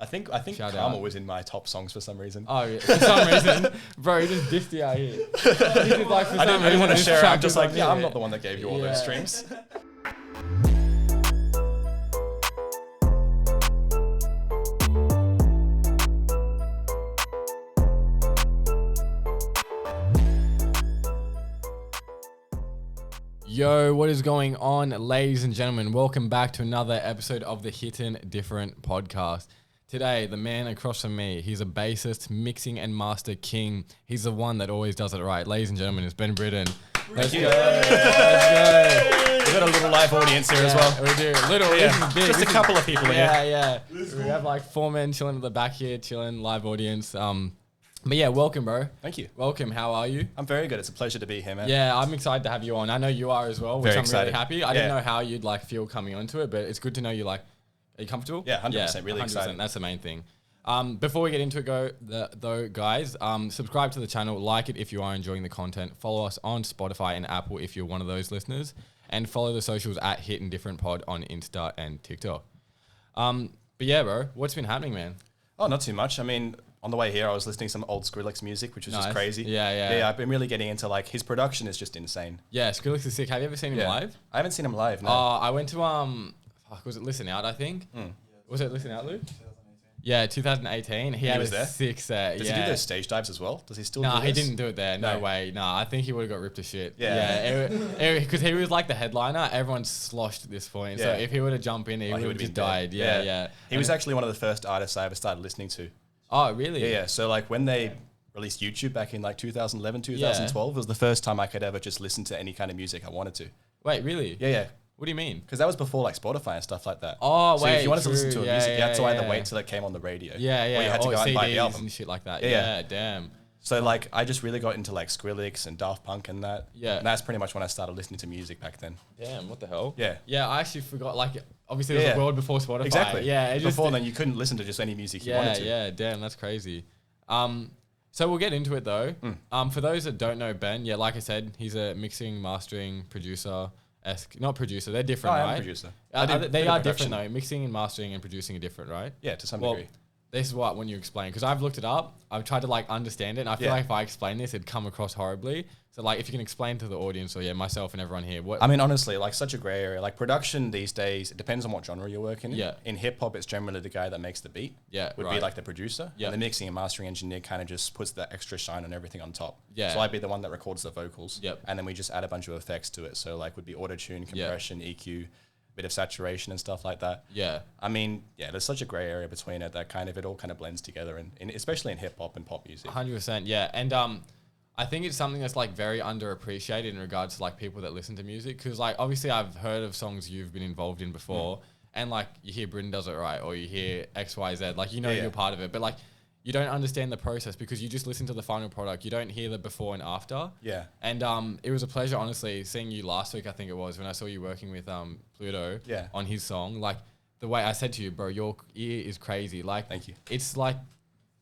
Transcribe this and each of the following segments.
I think Shout Karma out. was in my top songs for some reason. Oh, yeah. For some reason, bro, he just dissed you out here. He did, like, for I some didn't want to reason, share it. his I'm track just is like, on yeah, here. I'm not the one that gave you all those streams. Yo, what is going on, ladies and gentlemen? Welcome back to another episode of the Hittin Different podcast. Today, the man across from me, he's a bassist, mixing and master king. He's the one that always does it right. Ladies and gentlemen, it's Ben Briddon. Let's go. Let's go. We've got a little live audience here as well. We do. Little, Yeah. this is big. Just a couple of people here. Yeah. We have like 4 men chilling at the back here, chilling, live audience. But yeah, welcome, bro. Thank you. Welcome. How are you? I'm very good. It's a pleasure to be here, man. Yeah, I'm excited to have you on. I know you are as well, which Very I'm excited. really happy. I didn't know how you'd like feel coming onto it, but it's good to know you like. Are you comfortable? Yeah, 100%. Really 100%. excited. That's the main thing. Before we get into it, though, guys, subscribe to the channel, like it if you are enjoying the content, follow us on Spotify and Apple if you're one of those listeners, and follow the socials at Hittin Different Pod on Insta and TikTok. But yeah, bro, what's been happening, man? Oh, not too much. I mean, on the way here, I was listening to some old Skrillex music, which was just crazy. Yeah. I've been really getting into like his production is just insane. Yeah, Skrillex is sick. Have you ever seen him live? I haven't seen him live. No. I went to was it Listen Out? I think. Was it Listen Out, Luke? Yeah, 2018. He had was a there? sick set. Does he do those stage dives as well? Does he still? Nah, do he this? didn't do it there. No way. Nah, I think he would have got ripped to shit. Yeah. Because he was like the headliner. Everyone sloshed at this point. So Yeah. if he would have jumped in, he would have just been died. dead. Yeah. He was actually one of the first artists I ever started listening to. Oh, really? Yeah. So like when they released YouTube back in like 2011, 2012, it was the first time I could ever just listen to any kind of music I wanted to. Wait, really? Yeah. What do you mean? Because that was before like Spotify and stuff like that. Oh, so if you wanted to listen to true. music, you had to either yeah. wait till it came on the radio. Yeah. Or you had to go out and buy the CDs album. and shit like that. Yeah. Yeah, damn. So like I just really got into like Skrillex and Daft Punk and that. Yeah. And that's pretty much when I started listening to music back then. Damn, what the hell? Yeah. Yeah, I actually forgot. Like, obviously, there was a world before Spotify. Exactly. Yeah. Before then, you couldn't listen to just any music you wanted to. Yeah, damn, that's crazy. So we'll get into it though. For those that don't know Ben, yeah, like I said, he's a mixing, mastering, producer-esque. Not producer, they're different, I right? am a producer. They are different though. Mixing and mastering and producing are different, right? Yeah, to some Well, degree. this is what when you explain, because I've looked it up. I've tried to like understand it, and I feel like if I explain this, it'd come across horribly. So like, if you can explain to the audience, or myself and everyone here, what I mean, honestly, like such a grey area. Like production these days, it depends on what genre you're working in. Yeah. In hip hop, it's generally the guy that makes the beat. Yeah, Would be like the producer. Yeah. And the mixing and mastering engineer kind of just puts that extra shine on everything on top. Yeah. So I'd be the one that records the vocals. Yep. And then we just add a bunch of effects to it. So like would be auto-tune, compression, EQ, bit of saturation and stuff like that. Yeah. I mean, yeah, there's such a grey area between it that kind of it all kind of blends together, and especially in hip hop and pop music. 100%, yeah. And I think it's something that's like very underappreciated in regards to like people that listen to music, because like obviously I've heard of songs you've been involved in before, and like you hear Briddon does it right, or you hear XYZ, like you're part of it, but like you don't understand the process because you just listen to the final product. You don't hear the before and after. Yeah. And it was a pleasure, honestly, seeing you last week. I think it was when I saw you working with Pluto. Yeah. On his song, like the way I said to you, bro, your ear is crazy. Like, Thank you. It's like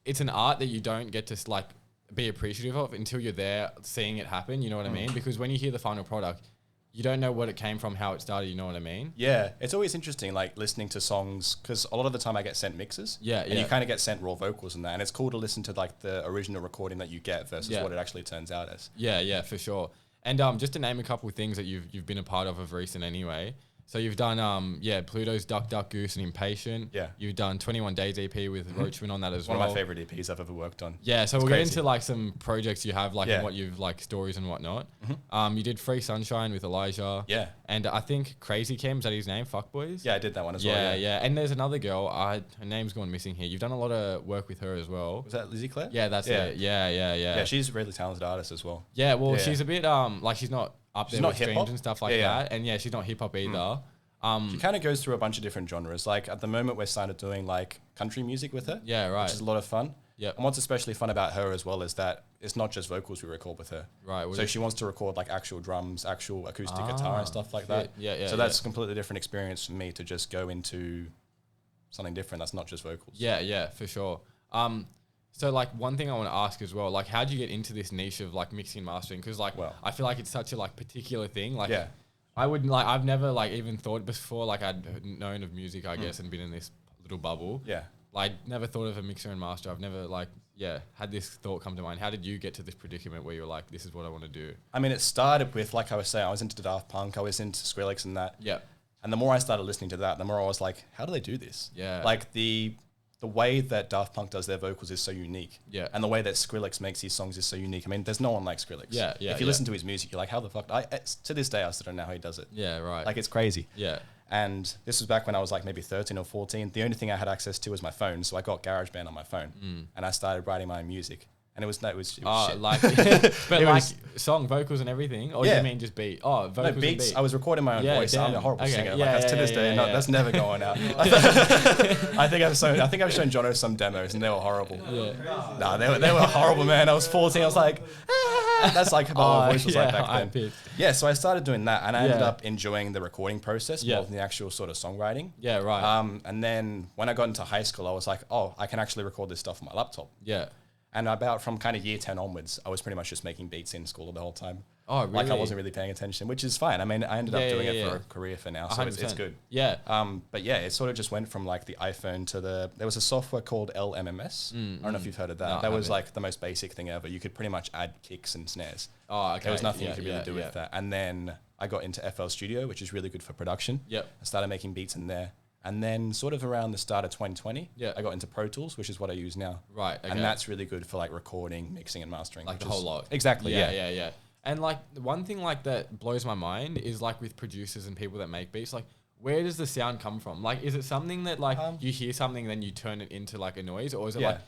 it's an art that you don't get to like be appreciative of until you're there seeing it happen. You know what I mean? Because when you hear the final product, you don't know what it came from, how it started. You know what I mean? Yeah, it's always interesting, like listening to songs, because a lot of the time I get sent mixes. And you kind of get sent raw vocals and that, and it's cool to listen to like the original recording that you get versus what it actually turns out as. Yeah, for sure. And just to name a couple of things that you've been a part of recent anyway. So you've done Pluto's Duck Duck Goose and Impatient. Yeah. You've done 21 Days EP with Roachman on that as well. One of my favorite EPs I've ever worked on. Yeah, so It's we'll crazy. get into like some projects you have, like and what you've like stories and whatnot. You did Free Sunshine with Elijah. Yeah. And I think Crazy Cam, is that his name? Fuckboys? Yeah, I did that one as well. Yeah. And there's another girl, her name's gone missing here. You've done a lot of work with her as well. Was that Lizzie Claire? Yeah, that's it. Yeah. Yeah, she's a really talented artist as well. Yeah, well, she's a bit like she's not up there not with streams hip-hop? and stuff like that. And she's not hip hop either. She kind of goes through a bunch of different genres. Like at the moment, we're started doing like country music with her. Yeah, right. Which is a lot of fun. Yep. And what's especially fun about her as well is that it's not just vocals we record with her. Right. So she wants to record like actual drums, actual acoustic guitar and stuff like that. Yeah. So that's a completely different experience for me to just go into something different that's not just vocals. Yeah, for sure. So like one thing I want to ask as well, like how'd you get into this niche of like mixing and mastering? Because like I feel like it's such a like particular thing. Like I've never like even thought before, like I'd known of music, I guess, and been in this little bubble. Yeah. Like, never thought of a mixer and master. I've never had this thought come to mind. How did you get to this predicament where you're like, this is what I want to do? I mean, it started with, like I was saying, I was into Daft Punk, I was into Skrillex and that. Yeah. And the more I started listening to that, the more I was like, how do they do this? Yeah. Like the way that Daft Punk does their vocals is so unique. Yeah. And the way that Skrillex makes these songs is so unique. I mean, there's no one like Skrillex. Yeah, yeah. If you listen to his music, you're like, how the fuck? To this day, I still don't know how he does it. Yeah, right. Like, it's crazy. Yeah. And this was back when I was like maybe 13 or 14. The only thing I had access to was my phone. So I got GarageBand on my phone and I started writing my own music. And it was shit. Like, but like song vocals and everything, or you mean just beat? Oh, vocals no, beats. I was recording my own voice. Damn. I'm a horrible singer. Yeah, like, to this day, that's never going out. I think I've shown Jono some demos and they were horrible. Yeah. No, they were horrible, man. I was 14. I was like, that's like how my voice was like back then. Yeah, so I started doing that, and I ended up enjoying the recording process more than the actual sort of songwriting. Yeah, right. And then when I got into high school, I was like, oh, I can actually record this stuff on my laptop. Yeah. And about from kind of year 10 onwards, I was pretty much just making beats in school the whole time. Oh, really? Like I wasn't really paying attention, which is fine. I mean, I ended up doing it for a career for now, so it's good. Yeah. But yeah, it sort of just went from like the iPhone to there was a software called LMMS. I don't know if you've heard of that. That was like the most basic thing ever. You could pretty much add kicks and snares. Oh, okay. There was nothing you could really do with that. And then I got into FL Studio, which is really good for production. Yep. I started making beats in there. And then sort of around the start of 2020, I got into Pro Tools, which is what I use now. Right, okay. And that's really good for like recording, mixing and mastering. Like the whole lot. Exactly, yeah. And like one thing like that blows my mind is like with producers and people that make beats, like where does the sound come from? Like, is it something that like you hear something and then you turn it into like a noise, or is it like,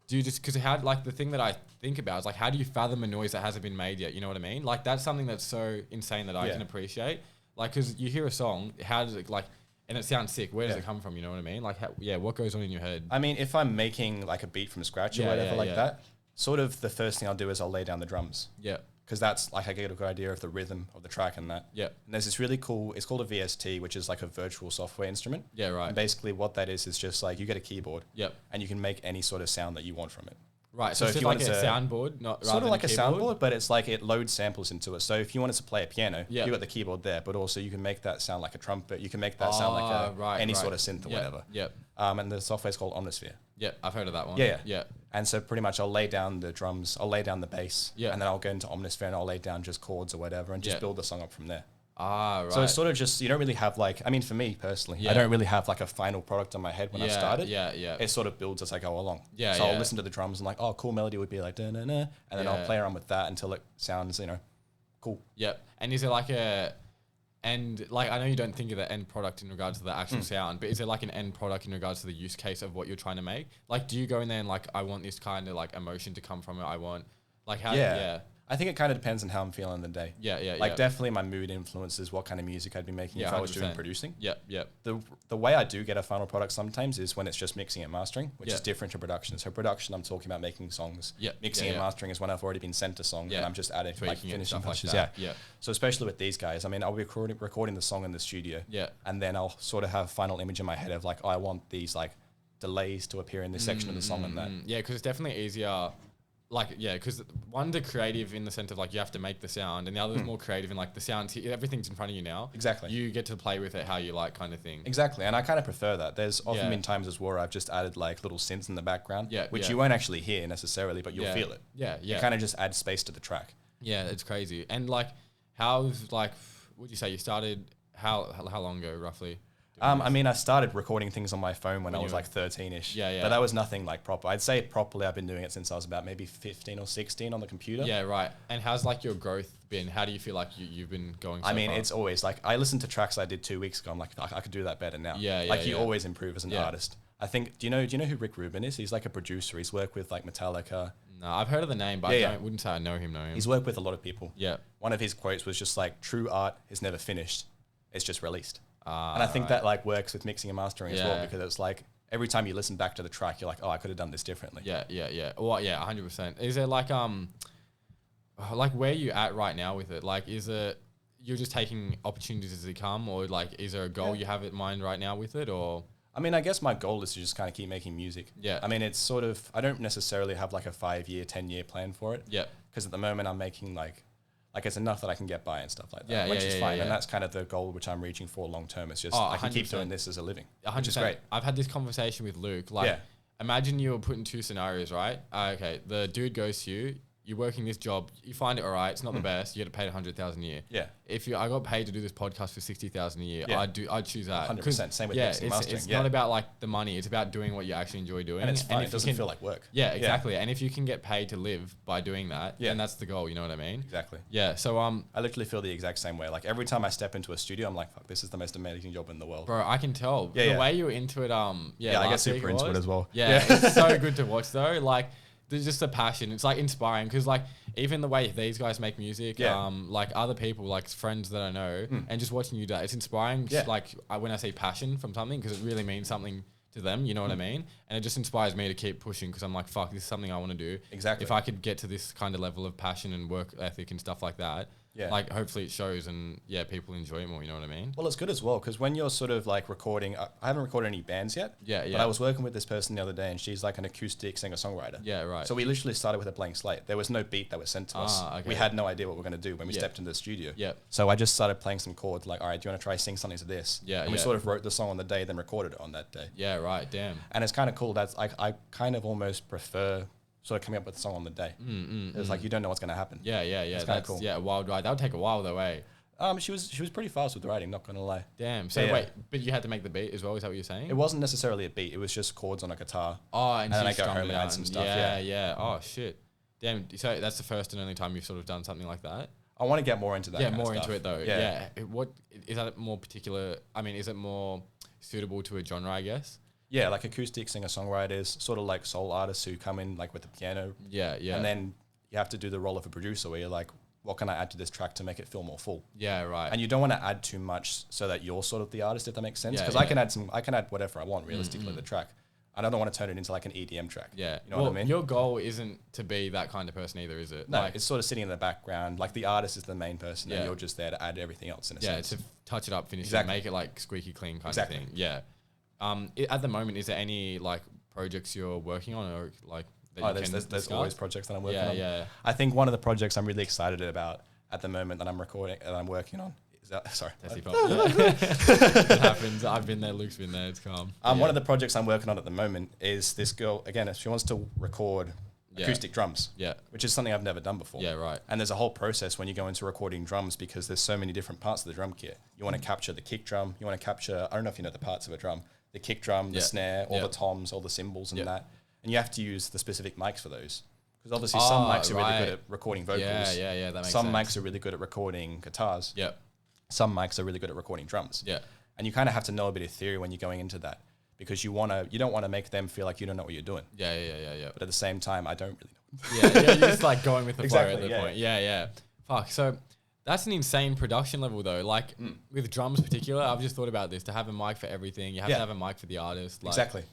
do you just, because how, like the thing that I think about is like, how do you fathom a noise that hasn't been made yet? You know what I mean? Like that's something that's so insane that I can appreciate. Like, because you hear a song, how does it like, and it sounds sick. Where does it come from? You know what I mean? Like, what goes on in your head? I mean, if I'm making like a beat from scratch or whatever that, sort of the first thing I'll do is I'll lay down the drums. Yeah. Because that's like I get a good idea of the rhythm of the track and that. Yeah. And there's this really cool, it's called a VST, which is like a virtual software instrument. Yeah, right. And basically what that is just like you get a keyboard. Yep. And you can make any sort of sound that you want from it. Right, so if you like a soundboard, not sort of like a soundboard, but it's like it loads samples into it. So if you wanted to play a piano, you got the keyboard there, but also you can make that sound like a trumpet. You can make that sound like any sort of synth or whatever. Yep. And the software is called Omnisphere. Yeah, I've heard of that one. Yeah. And so pretty much I'll lay down the drums, I'll lay down the bass, and then I'll go into Omnisphere and I'll lay down just chords or whatever and just build the song up from there. Ah, right. So it's sort of just, you don't really have like, I mean, for me personally, I don't really have like a final product in my head when I started. Yeah. It sort of builds as I go along. Yeah. So I'll listen to the drums and like, oh, cool melody would be like, da na na, and then I'll play around with that until it sounds, cool. Yeah. And is it like and like, I know you don't think of the end product in regards to the actual sound, but is it like an end product in regards to the use case of what you're trying to make? Like, do you go in there and like, I want this kind of like emotion to come from it. I want like how, I think it kind of depends on how I'm feeling the day. Like definitely my mood influences what kind of music I'd be making if I was doing producing. The way I do get a final product sometimes is when it's just mixing and mastering, which is different to production. So production, I'm talking about making songs. Mixing and mastering is when I've already been sent a song and I'm just adding like finishing touches. So especially with these guys, I mean, I'll be recording the song in the studio. And then I'll sort of have final image in my head of like, oh, I want these like delays to appear in this section of the song and that. Yeah, because it's definitely easier. Like, because one, the creative in the sense of like you have to make the sound, and the other is more creative in like the sounds, everything's in front of you now. Exactly. You get to play with it how you like, kind of thing. Exactly. And I kind of prefer that. There's often been times as well where I've just added like little synths in the background, which you won't actually hear necessarily, but you'll feel it. You kind of just add space to the track. Yeah, it's crazy. And like, how's like, would you say you started, how long ago roughly? I mean, I started recording things on my phone when I was like 13-ish. But that was nothing like proper. I'd say properly I've been doing it since I was about maybe 15 or 16 on the computer. Yeah, right. And how's like your growth been? How do you feel like you've been going so far? It's always like, I listened to tracks I did 2 weeks ago. I'm like, I could do that better now. You always improve as an artist. I think, do you know who Rick Rubin is? He's like a producer. He's worked with like Metallica. No, I've heard of the name, but I wouldn't say I know him. He's worked with a lot of people. Yeah. One of his quotes was just like, true art is never finished. It's just released. And I think that like works with mixing and mastering as well, because it's like every time you listen back to the track, you're like, oh, I could have done this differently. Yeah. Well, 100%. Is there like where you at right now with it? Like, is it you're just taking opportunities as they come, or like, is there a goal you have in mind right now with it, or? I mean, I guess my goal is to just kind of keep making music. Yeah. I mean, it's sort of, I don't necessarily have like a 5-year, 10-year plan for it. Yeah. Because at the moment I'm making like it's enough that I can get by and stuff like that, which is fine. And that's kind of the goal which I'm reaching for long term. It's just I can keep doing this as a living, which is great. I've had this conversation with Luke. Like, imagine you're put in two scenarios, right? Okay, the dude goes to you. You're working this job, you find it all right. It's not the best. You get paid $100,000 a year. Yeah. If I got paid to do this podcast for $60,000 a year, I'd choose that. 100%. Same with mixing, mastering. It's not about like the money. It's about doing what you actually enjoy doing. And it's fun. It doesn't feel like work. Yeah, exactly. Yeah. And if you can get paid to live by doing that, then that's the goal. You know what I mean? Exactly. Yeah. So I literally feel the exact same way. Like every time I step into a studio, I'm like, fuck, this is the most amazing job in the world. Bro, I can tell the way you're into it. I get super into it as well. Yeah, it's so good to watch though. Like. There's just a passion. It's like inspiring because like even the way these guys make music, like other people, like friends that I know, and just watching you do that, it's inspiring. Yeah. Like when I say passion from something, because it really means something to them. You know what I mean? And it just inspires me to keep pushing because I'm like, fuck, this is something I want to do. Exactly. If I could get to this kind of level of passion and work ethic and stuff like that. Yeah. Like hopefully it shows and people enjoy it more, you know what I mean? Well, it's good as well because when you're sort of like recording, I haven't recorded any bands yet. But I was working with this person the other day and she's like an acoustic singer-songwriter. Yeah, right. So we literally started with a blank slate. There was no beat that was sent to us. Okay. We had no idea what we were going to do when we stepped into the studio. Yeah. So I just started playing some chords like, all right, do you want to try sing something to this? Yeah. And we sort of wrote the song on the day, then recorded it on that day. Yeah, right. Damn. And it's kind of cool. That's I kind of almost prefer sort of coming up with a song on the day. It's like you don't know what's going to happen. Yeah. It's kind of cool. Yeah, a wild ride. That would take a while though, eh? She was pretty fast with the writing, not going to lie. Damn. So wait, but you had to make the beat as well, is that what you're saying? It wasn't necessarily a beat, it was just chords on a guitar. Oh, and then I go home and add some stuff. Yeah. Oh, shit. Damn. So that's the first and only time you've sort of done something like that? I want to get more into that. Yeah, more into it though. Yeah. What is that more particular? I mean, is it more suitable to a genre, I guess? Yeah, like acoustic singer-songwriters, sort of like soul artists who come in like with the piano. Yeah. And then you have to do the role of a producer where you're like, what can I add to this track to make it feel more full? Yeah, right. And you don't want to add too much so that you're sort of the artist, if that makes sense. Because I can add whatever I want realistically to the track. I don't want to turn it into like an EDM track. Yeah. You know what I mean? Your goal isn't to be that kind of person either, is it? No, it's sort of sitting in the background. Like the artist is the main person and you're just there to add everything else in a sense. Yeah, to touch it up, finish it, make it like squeaky clean kind of thing. Yeah. At the moment, is there any like projects you're working on or like that there's always projects that I'm working on. Yeah. I think one of the projects I'm really excited about at the moment that I'm working on is sorry. It happens. I've been there, Luke's been there, it's calm. One of the projects I'm working on at the moment is this girl, again, she wants to record acoustic drums, which is something I've never done before. Yeah, right. And there's a whole process when you go into recording drums because there's so many different parts of the drum kit. You want to capture the kick drum, you want to capture, I don't know if you know the parts of a drum, the kick drum, the snare, all the toms, all the cymbals and that. And you have to use the specific mics for those. Because obviously some mics are really good at recording vocals. Yeah, that makes sense. Some mics are really good at recording guitars. Yeah. Some mics are really good at recording drums. Yeah. And you kind of have to know a bit of theory when you're going into that. Because you don't want to make them feel like you don't know what you're doing. Yeah. But at the same time, I don't really know. You're just like going with the flow at that point. Yeah. Fuck. So that's an insane production level though. Like with drums in particular, I've just thought about this. To have a mic for everything, you have to have a mic for the artist. Like, exactly.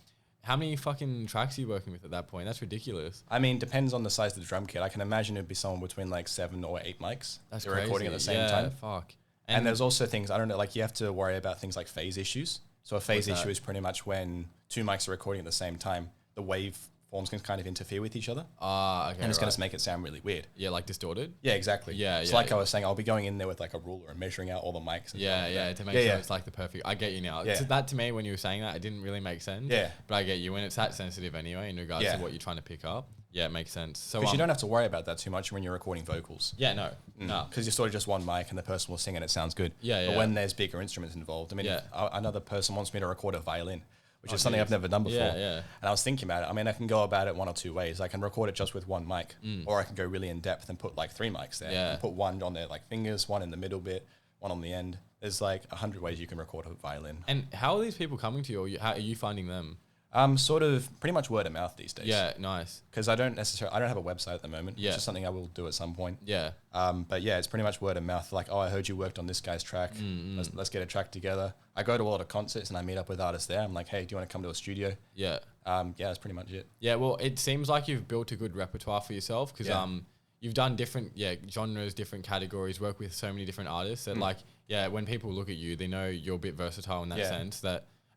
How many fucking tracks are you working with at that point? That's ridiculous. I mean, depends on the size of the drum kit. I can imagine it'd be somewhere between like 7 or 8 mics. That's crazy. Recording at the same time. Fuck. And there's also things, I don't know, like you have to worry about things like phase issues. So a phase issue is pretty much when 2 mics are recording at the same time, the wave forms can kind of interfere with each other. Okay. And it's going to make it sound really weird. Yeah, like distorted? Yeah, exactly. Yeah. So I was saying, I'll be going in there with like a ruler and measuring out all the mics. And to make sure it's like the perfect, I get you now. Yeah. That to me, when you were saying that, it didn't really make sense. Yeah. But I get you when it's that sensitive anyway, in regards to what you're trying to pick up. Yeah, it makes sense. So because you don't have to worry about that too much when you're recording vocals. Yeah, no. Because you're sort of just one mic and the person will sing and it sounds good. Yeah. But when there's bigger instruments involved, I mean, if another person wants me to record a violin, which is something I've never done before. Yeah. And I was thinking about it. I mean, I can go about it one or two ways. I can record it just with one mic, or I can go really in depth and put like 3 mics there. Yeah. And put one on their like fingers, one in the middle bit, one on the end. There's like 100 ways you can record a violin. And how are these people coming to you, or how are you finding them? Sort of pretty much word of mouth these days. Yeah, nice. Because I don't have a website at the moment, which is something I will do at some point. Yeah. But yeah, it's pretty much word of mouth. Like, oh, I heard you worked on this guy's track. Let's get a track together. I go to a lot of concerts and I meet up with artists there. I'm like, hey, do you want to come to a studio? Yeah. That's pretty much it. Yeah, well, it seems like you've built a good repertoire for yourself because you've done different genres, different categories, work with so many different artists that when people look at you, they know you're a bit versatile in that sense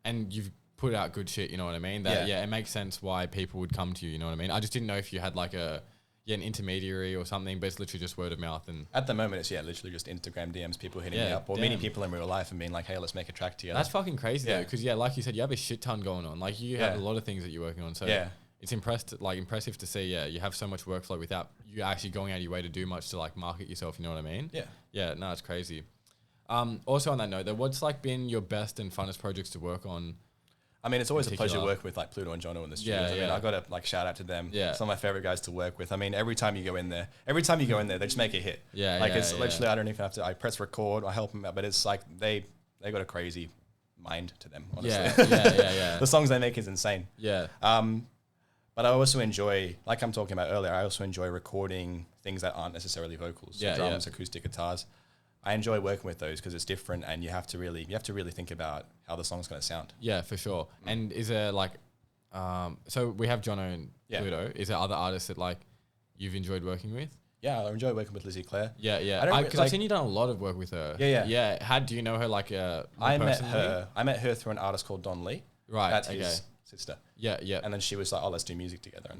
and you've put out good shit, you know what I mean? It makes sense why people would come to you, you know what I mean? I just didn't know if you had like an intermediary or something, but it's literally just word of mouth. And at the moment, it's literally just Instagram DMs, people hitting me up, or meeting people in real life and being like, hey, let's make a track together. That's fucking crazy though, because like you said, you have a shit ton going on. Like you have a lot of things that you're working on. So it's impressive to see. Yeah, you have so much workflow without you actually going out of your way to do much to like market yourself. You know what I mean? Yeah. No, it's crazy. Also on that note, though, what's like been your best and funnest projects to work on? I mean, it's always a pleasure working with like Pluto and Jono in the studios. I mean, I got to like shout out to them. Some of my favorite guys to work with. I mean, every time you go in there, they just make a hit. It's literally, I don't even have to, I press record, I help them out, but it's like they got a crazy mind to them, honestly. The songs they make is insane. But I also enjoy, like I'm talking about earlier, I also enjoy recording things that aren't necessarily vocals. So drums, acoustic guitars. I enjoy working with those because it's different, and you have to really think about how the song's going to sound. Yeah, for sure. And is there like, so we have Jono and Pluto. Is there other artists that like you've enjoyed working with? Yeah, I enjoy working with Lizzie Claire. Because I've seen you done a lot of work with her. Yeah. How do you know her? Like, I met her through an artist called Don Lee. Right. That's his sister. And then she was like, oh, let's do music together.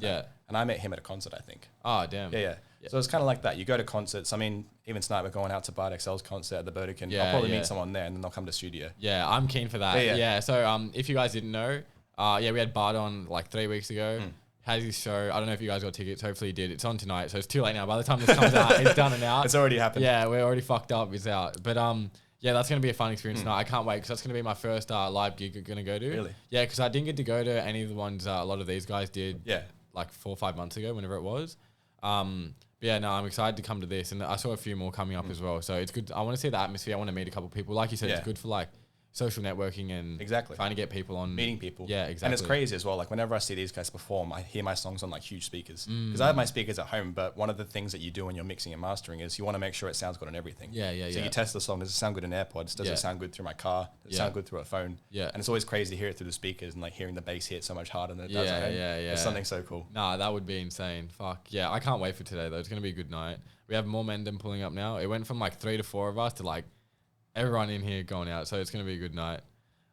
And I met him at a concert, I think. Oh, damn. Yeah. So it's kind of like that. You go to concerts. I mean, even tonight we're going out to Bart XL's concert at the Burdekin. I'll probably meet someone there, and then they'll come to studio. Yeah, I'm keen for that. So if you guys didn't know, we had Bart on like 3 weeks ago. Has his show. I don't know if you guys got tickets. Hopefully you did. It's on tonight, so it's too late now. By the time this comes out, it's done and out. It's already happened. Yeah, we're already fucked up. It's out. But that's going to be a fun experience tonight. I can't wait because that's going to be my first live gig I'm going to go to. Really? Yeah, because I didn't get to go to any of the ones a lot of these guys did like 4 or 5 months ago, whenever it was. I'm excited to come to this, and I saw a few more coming up as well. So it's good. I want to see the atmosphere. I want to meet a couple of people. Like you said, it's good for like social networking and trying to get people on. Meeting people. Yeah, exactly. And it's crazy as well. Like whenever I see these guys perform, I hear my songs on like huge speakers. Because I have my speakers at home, but one of the things that you do when you're mixing and mastering is you want to make sure it sounds good on everything. So you test the song. Does it sound good in AirPods? Does it sound good through my car? Does it sound good through a phone? And it's always crazy to hear it through the speakers and like hearing the bass hit so much harder than it does at home. It's something so cool. Nah, that would be insane. Fuck. Yeah, I can't wait for today though. It's going to be a good night. We have more Mendham pulling up now. It went from like 3 to 4 of us to like everyone in here going out. So it's going to be a good night.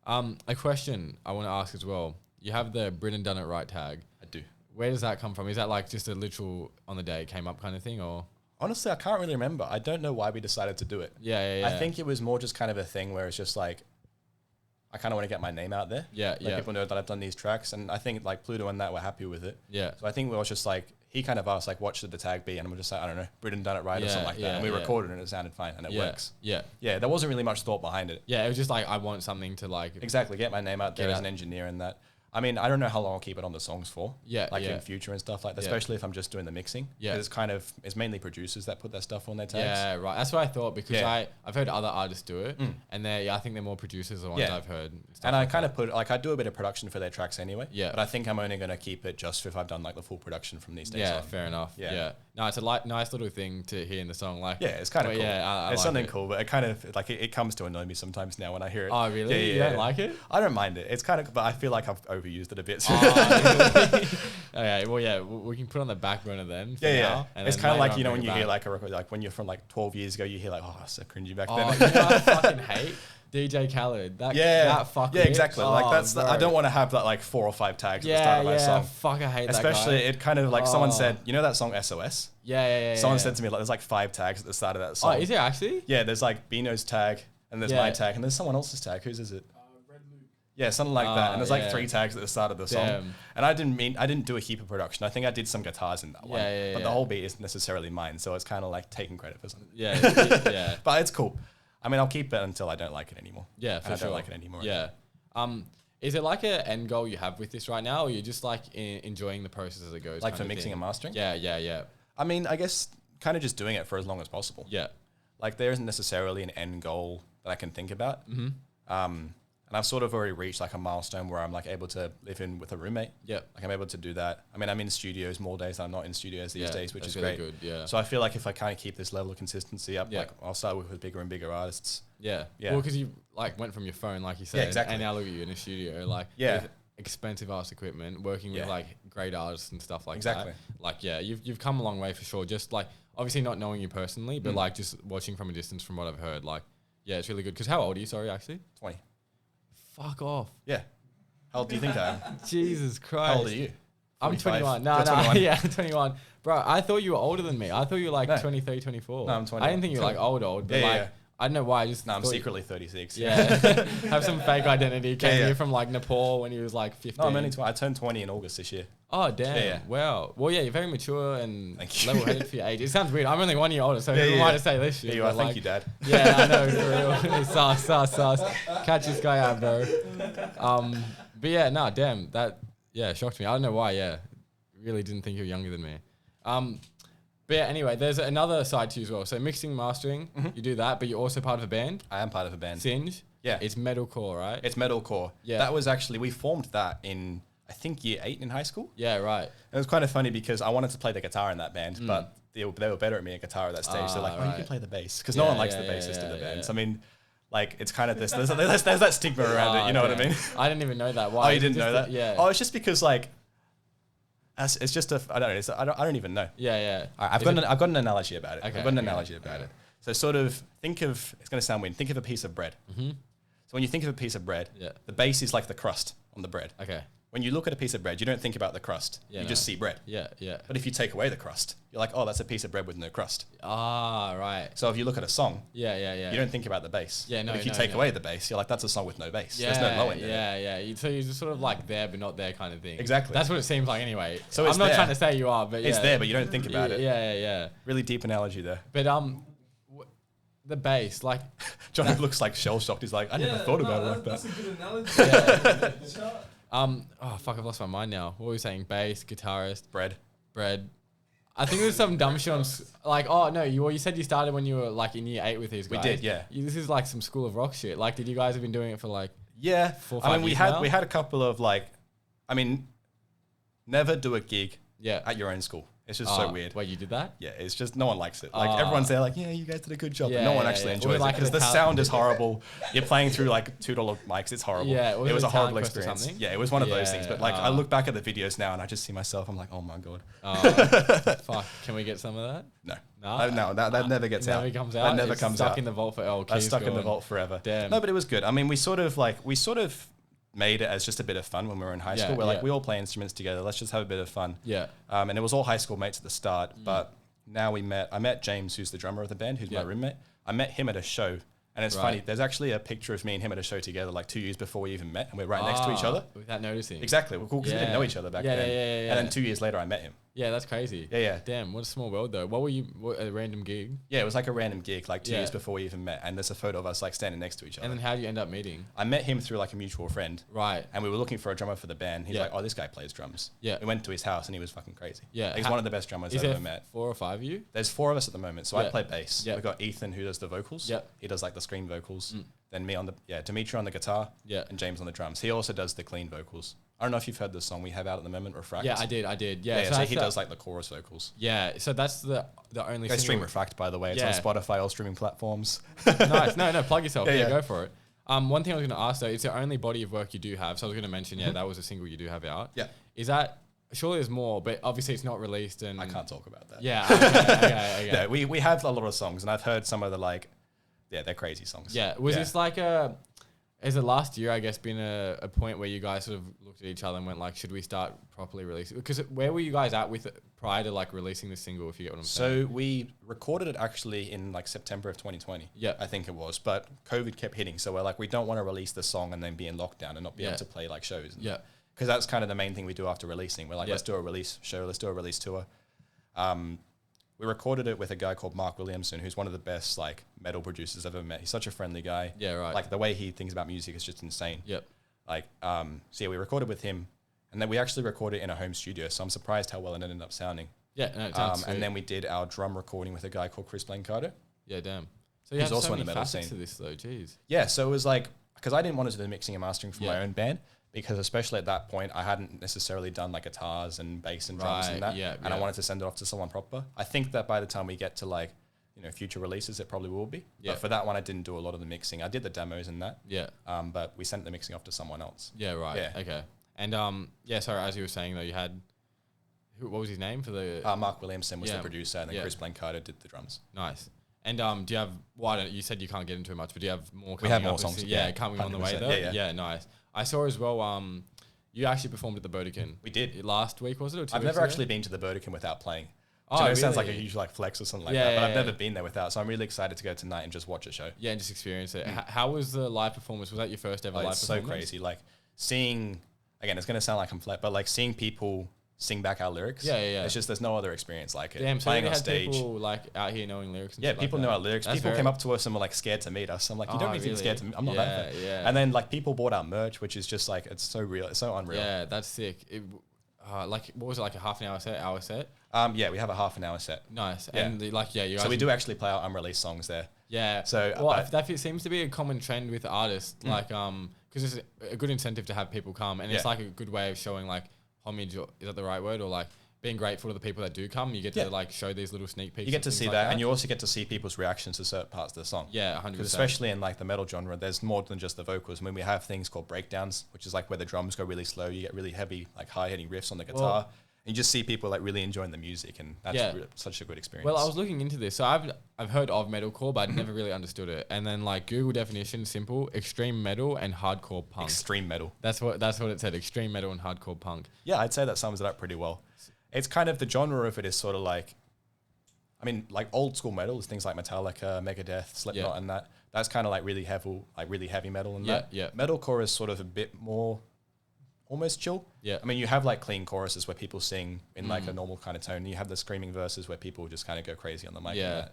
A question I want to ask as well. You have the Briddon Done It Right tag. I do. Where does that come from? Is that like just a literal on the day it came up kind of thing, or? Honestly, I can't really remember. I don't know why we decided to do it. I think it was more just kind of a thing where it's just like, I kind of want to get my name out there. People know that I've done these tracks, and I think like Pluto and that were happy with it. So I think we was just like, he kind of asked like, what should the tag be? And we're just like, I don't know, Briddon Done It Right or something like that. And we recorded it and it sounded fine and it works. Yeah, there wasn't really much thought behind it. It was just like, I want something to like... Exactly, get my name out there as an engineer and that. I mean, I don't know how long I'll keep it on the songs for. In future and stuff like that, especially if I'm just doing the mixing. It's kind of, it's mainly producers that put that stuff on their tags. Yeah, right. That's what I thought because I've heard other artists do it and I think they're more producers the ones I've heard. And I kind of put, like I do a bit of production for their tracks anyway. But I think I'm only going to keep it just if I've done like the full production from these days on. Fair enough. No, it's a nice little thing to hear in the song. Like, it's kind of cool. It's like something cool, but it kind of like it comes to annoy me sometimes now when I hear it. Oh, really? You don't like it? I don't mind it. It's kind of, but I feel like I've overused it a bit. Okay, well, we can put on the back burner then. Now, and it's kind of like, you know, when you hear like a record, like when you're from like 12 years ago, you hear like, oh, that's so cringy back then. You know, I fucking hate DJ Khaled. That fucking exactly. Like that's I don't want to have that like 4 or 5 tags at the start of my song. Fuck, I hate that. Especially it kind of like someone said, you know that song SOS? Someone said to me like there's like 5 tags at the start of that song. Oh, is there actually? Yeah, there's like Bino's tag and there's my tag and there's someone else's tag. Whose is it? Yeah, something like that. And there's like 3 tags at the start of the song. And I didn't do a heap of production. I think I did some guitars in that one. But the whole beat isn't necessarily mine. So it's kind of like taking credit for something. But it's cool. I mean, I'll keep it until I don't like it anymore. Yeah, for sure. I don't like it anymore. Yeah. Is it like an end goal you have with this right now, or you're just like enjoying the process as it goes? Like for mixing and mastering? Yeah. I mean, I guess kind of just doing it for as long as possible. Yeah. Like there isn't necessarily an end goal that I can think about. And I've sort of already reached like a milestone where I'm like able to live in with a roommate. Yeah. Like I'm able to do that. I mean, I'm in studios more days than I'm not in studios these days, which is really great. Good. So I feel like if I kind of keep this level of consistency up, like I'll start with bigger and bigger artists. Yeah. Well, because you like went from your phone, like you said, and now look at you in a studio, like with expensive ass equipment, working with like great artists and stuff like that. Like, you've come a long way for sure. Just like, obviously not knowing you personally, but like just watching from a distance from what I've heard, like, it's really good. Because how old are you? Sorry, actually? 20. Fuck off. Yeah. How old do you think I am? Jesus Christ. How old are you? I'm 21. No, 21. Yeah, I'm 21. Bro, I thought you were older than me. I thought you were like 23, 24. No, I'm 21. I didn't think you were like old, but like, I don't know why. I just I'm secretly 36. Yeah. Have some fake identity. Came here from like Nepal when he was like 15. No, I'm only 20. I turned 20 in August this year. Oh, damn. Yeah. Wow. Well, yeah, you're very mature and level-headed for your age. It sounds weird. I'm only 1 year older, so who am I to say this shit? Yeah, thank you, Dad. Yeah, I know, for real. Sauce. Catch this guy out, bro. But yeah, no, damn. That, shocked me. I don't know why, Really didn't think you were younger than me. But yeah, anyway, there's another side to you as well. So mixing, mastering, you do that, but you're also part of a band. I am part of a band. Singe. Yeah. It's metalcore, right? It's metalcore. Yeah. That was actually, we formed that in, I think, year 8 in high school. Yeah, right. It was kind of funny because I wanted to play the guitar in that band, but they were better at me at guitar at that stage. They're like, you can play the bass. Because no one likes the bassist in the band. So, I mean, like, it's kind of this, there's that stigma around it, you know what I mean? I didn't even know that. Why? Oh, you didn't know that? Yeah. Oh, it's just because, like, it's just I don't know. I don't even know. Yeah. All right, I've got an analogy about it. Okay, I've got an analogy about it. So sort of think of, it's going to sound weird, think of a piece of bread. So when you think of a piece of bread, the base is like the crust on the bread. Okay. When you look at a piece of bread, you don't think about the crust. You just see bread. Yeah. But if you take away the crust, you're like, oh, that's a piece of bread with no crust. Ah, right. So if you look at a song, you you don't think about the bass. Yeah, no. But if you take away the bass, you're like, that's a song with no bass. Yeah, there's no low in there. Yeah. So you're just sort of like there, but not there kind of thing. Exactly. That's what it seems like anyway. So I'm not trying to say you are, but it's there, but you don't think about it. Yeah. Really deep analogy there. But the bass, like John looks like shell shocked. He's like, I never thought about it like that. That's a good analogy. Oh fuck, I've lost my mind now. What were we saying? Bass, guitarist, bread. I think there's some dumb shit on like, oh no, you said you started when you were like in year 8 with these guys. We did, yeah. This is like some School of Rock shit. Like, did you guys have been doing it for like 4 or 5 years we had a couple of like, I mean, never do a gig at your own school. It's just so weird. Wait, you did that? Yeah, it's just no one likes it. Like everyone's there, like, yeah, you guys did a good job, but no one actually enjoys like it because the sound is horrible. You're playing through like $2 mics. It's horrible. Yeah, it was a horrible experience. Yeah, it was one of those things. But like, I look back at the videos now and I just see myself. I'm like, oh my god. Fuck. Can we get some of that? No, that never gets out. Never comes out. That never comes out. Stuck in the vault for LK. That's stuck in the vault forever. Damn. No, but it was good. I mean, we sort of made it as just a bit of fun when we were in high school. We're like, we all play instruments together. Let's just have a bit of fun. Yeah. And it was all high school mates at the start, but now I met James, who's the drummer of the band, who's my roommate. I met him at a show. And it's funny, there's actually a picture of me and him at a show together like 2 years before we even met, and we're right next to each other. Without noticing. Exactly. We're cool because we didn't know each other back then. Yeah. And then 2 years later, I met him. Yeah, that's crazy. Yeah. Damn, what a small world though. A random gig? Yeah, it was like a random gig, like 2 years before we even met. And there's a photo of us like standing next to each other. And then how do you end up meeting? I met him through like a mutual friend. Right. And we were looking for a drummer for the band. He's like, oh, this guy plays drums. Yeah. We went to his house and he was fucking crazy. Yeah. He's one of the best drummers I've ever met. 4 or 5 of you? There's 4 of us at the moment. So I play bass. Yeah. We've got Ethan who does the vocals. Yeah. He does like the scream vocals. Then me on the, Dimitri on the guitar. Yeah. And James on the drums. He also does the clean vocals. I don't know if you've heard the song we have out at the moment, Refract. Yeah, I did. Yeah, so he does like the chorus vocals. Yeah, so that's the only Go stream Refract, by the way. It's on Spotify, all streaming platforms. Nice. No, plug yourself. Yeah, go for it. One thing I was going to ask though, it's the only body of work you do have. So I was going to mention, that was a single you do have out. Yeah. Is that, surely there's more, but obviously it's not released and... I can't talk about that. Yeah, okay. Yeah, we have a lot of songs and I've heard some of the they're crazy songs. Yeah, was this like is it last year, I guess, been a point where you guys sort of looked at each other and went like, should we start properly releasing? Because where were you guys at with it prior to like releasing the single, if you get what I'm saying? So we recorded it actually in like September of 2020. Yeah. I think it was, but COVID kept hitting. So we're like, we don't want to release the song and then be in lockdown and not be able to play like shows. Yeah. Because that's kind of the main thing we do after releasing. We're like, let's do a release show. Let's do a release tour. We recorded it with a guy called Mark Williamson, who's one of the best like metal producers I've ever met. He's such a friendly guy. Yeah, right. Like the way he thinks about music is just insane. Yep. Like, so yeah, we recorded with him, and then we actually recorded in a home studio. So I'm surprised how well it ended up sounding. Yeah, no, it sounds and then we did our drum recording with a guy called Chris Blancardo. Yeah, damn. So you have also so many facets to this though, jeez. Yeah, so it was like, because I didn't want to do the mixing and mastering for my own band, because especially at that point, I hadn't necessarily done like guitars and bass and drums and that. Yeah, and I wanted to send it off to someone proper. I think that by the time we get to like, future releases, it probably will be. Yeah. But for that one, I didn't do a lot of the mixing. I did the demos and that. Yeah. But we sent the mixing off to someone else. Yeah, right. Yeah. Okay. And sorry, as you were saying though, you had, what was his name for the? Mark Williamson was the producer, and then Chris Blancardo did the drums. Nice. And do you have, you said you can't get into it much, but do you have more coming We have up? more songs. Coming on the way though? Yeah. Yeah, nice. I saw as well, You actually performed at the Burdekin. We did. Last week, was it? Or 2 I've weeks never ago? actually been to the Burdekin without playing. Oh, It sounds like a huge like flex or something like that, but I've never been there without. So I'm really excited to go tonight and just watch a show. Yeah, and just experience it. How was the live performance? Was that your first ever live performance? It's so crazy. Like seeing, again, it's going to sound like I'm flat, but like seeing people sing back our lyrics. Yeah. It's just, there's no other experience like it. Damn, so playing you on had stage. people like out here knowing lyrics and yeah, stuff people like know that. our lyrics. That's People came up to us and were like scared to meet us. I'm like, you don't need to be scared to meet. I'm not that fan. Yeah. And then like people bought our merch, which is just like, it's so real. It's so unreal. Yeah, that's sick. Like, what was it, like a half an hour set? Yeah, we have a half an hour set. Nice. Yeah. And you guys. So we do actually play our unreleased songs there. Yeah. So well, that seems to be a common trend with artists, like because it's a good incentive to have people come, and it's like a good way of showing like homage. Or, is that the right word? Or like being grateful to the people that do come. You get to like show these little sneak peeks. You get to see that, and you also get to see people's reactions to certain parts of the song. Yeah, 100%. Because especially in like the metal genre, there's more than just the vocals. I mean, we have things called breakdowns, which is like where the drums go really slow. You get really heavy, like high-hitting riffs on the guitar. And you just see people like really enjoying the music, and that's such a good experience. Well, I was looking into this, so I've heard of metalcore, but I'd never really understood it. And then like Google definition, simple: extreme metal and hardcore punk. Extreme metal. That's what it said: extreme metal and hardcore punk. Yeah, I'd say that sums it up pretty well. It's kind of the genre of it is sort of like, I mean, like old school metal is things like Metallica, Megadeth, Slipknot, and that. That's kind of like really heavy metal and that. Yeah. Metalcore is sort of a bit more almost chill. Yeah. I mean, you have like clean choruses where people sing in like a normal kind of tone. You have the screaming verses where people just kind of go crazy on the mic. Yeah.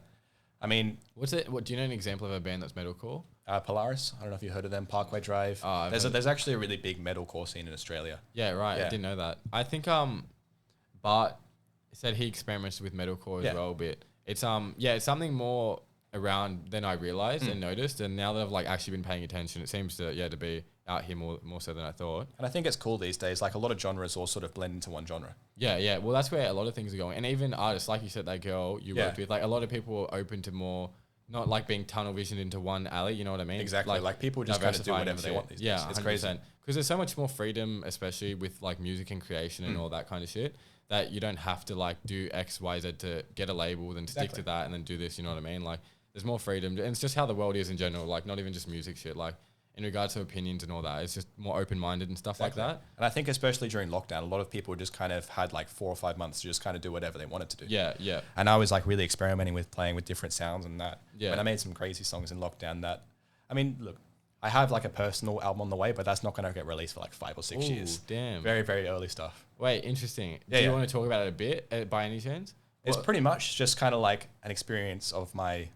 I mean, what do you know an example of a band that's metalcore? Polaris. I don't know if you heard of them. Parkway Drive. There's actually a really big metalcore scene in Australia. Yeah, right. Yeah. I didn't know that. I think Bart said he experimented with metalcore as well a bit. It's it's something more around than I realized and noticed, and now that I've like actually been paying attention, it seems to be out here more so than I thought. And I think it's cool these days. Like a lot of genres all sort of blend into one genre. Yeah. Well, that's where a lot of things are going, and even artists, like you said, that girl you worked with, like a lot of people are open to more. Not like being tunnel visioned into one alley, you know what I mean? Exactly. Like people just kind of do whatever they want these days. Yeah, it's 100%. crazy. Because there's so much more freedom, especially with like music and creation and all that kind of shit, that you don't have to like do X, Y, Z to get a label, then stick to that and then do this, you know what I mean? Like there's more freedom. And it's just how the world is in general, like not even just music shit. Like in regards to opinions and all that, it's just more open-minded and stuff like that. And I think especially during lockdown, a lot of people just kind of had like 4 or 5 months to just kind of do whatever they wanted to do. Yeah. And I was like really experimenting with playing with different sounds and that. Yeah. And I made some crazy songs in lockdown that, I mean, look, I have like a personal album on the way, but that's not going to get released for like 5 or 6 years. Damn. Very, very early stuff. Wait, interesting. Do you want to talk about it a bit by any chance? It's pretty much just kind of like an experience of my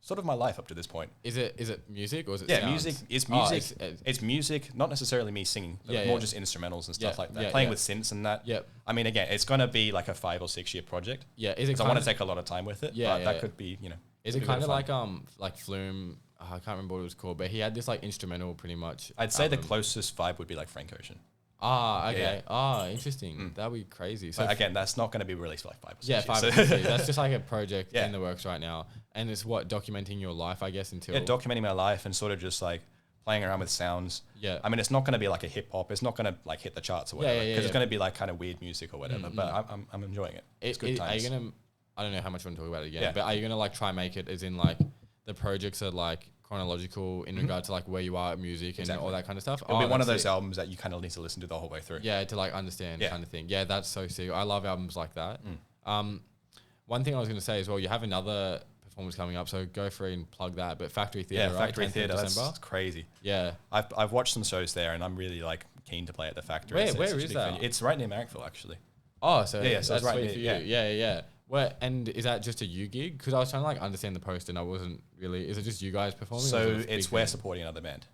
life up to this point. Is it music or is it sounds? music? It's music. It's music, not necessarily me singing, but more just instrumentals and stuff like that. Playing with synths and that. Yep. I mean, again, it's going to be like a 5 or 6 year project. Yeah. Is it? I want to take a lot of time with it. Yeah. But that could be, Is it kind of like Flume? I can't remember what it was called, but he had this like instrumental pretty much. I'd say the closest vibe would be like Frank Ocean. Okay. Interesting. That'd be crazy. So but again, that's not going to be released for like 5 or 6 years. 5 or 6 years. That's just like a project in the works right now. And it's documenting your life, I guess, until... Yeah, documenting my life and sort of just like playing around with sounds. Yeah. I mean, it's not going to be like a hip hop. It's not going to like hit the charts or whatever. Because it's going to be like kind of weird music or whatever. But I'm enjoying it. It's good times. Are you going to... I don't know how much you want to talk about it again, but are you going to like try make it as in like the projects are like chronological in regard to like where you are at music and all that kind of stuff? It'll be one of those albums that you kind of need to listen to the whole way through. Yeah, to like understand kind of thing. Yeah, that's so sick. I love albums like that. One thing I was going to say as well, you have another performance coming up, so go free and plug that. But Factory Theatre, Factory Theatre, that's crazy. Yeah. I've watched some shows there and I'm really like keen to play at the Factory. Where is that? Venue. It's right near Marrickville actually. Oh, so so that's right for you. Yeah. Where, and is that just a you gig? Because I was trying to like understand the post and I wasn't really. Is it just you guys performing? So we're supporting another band.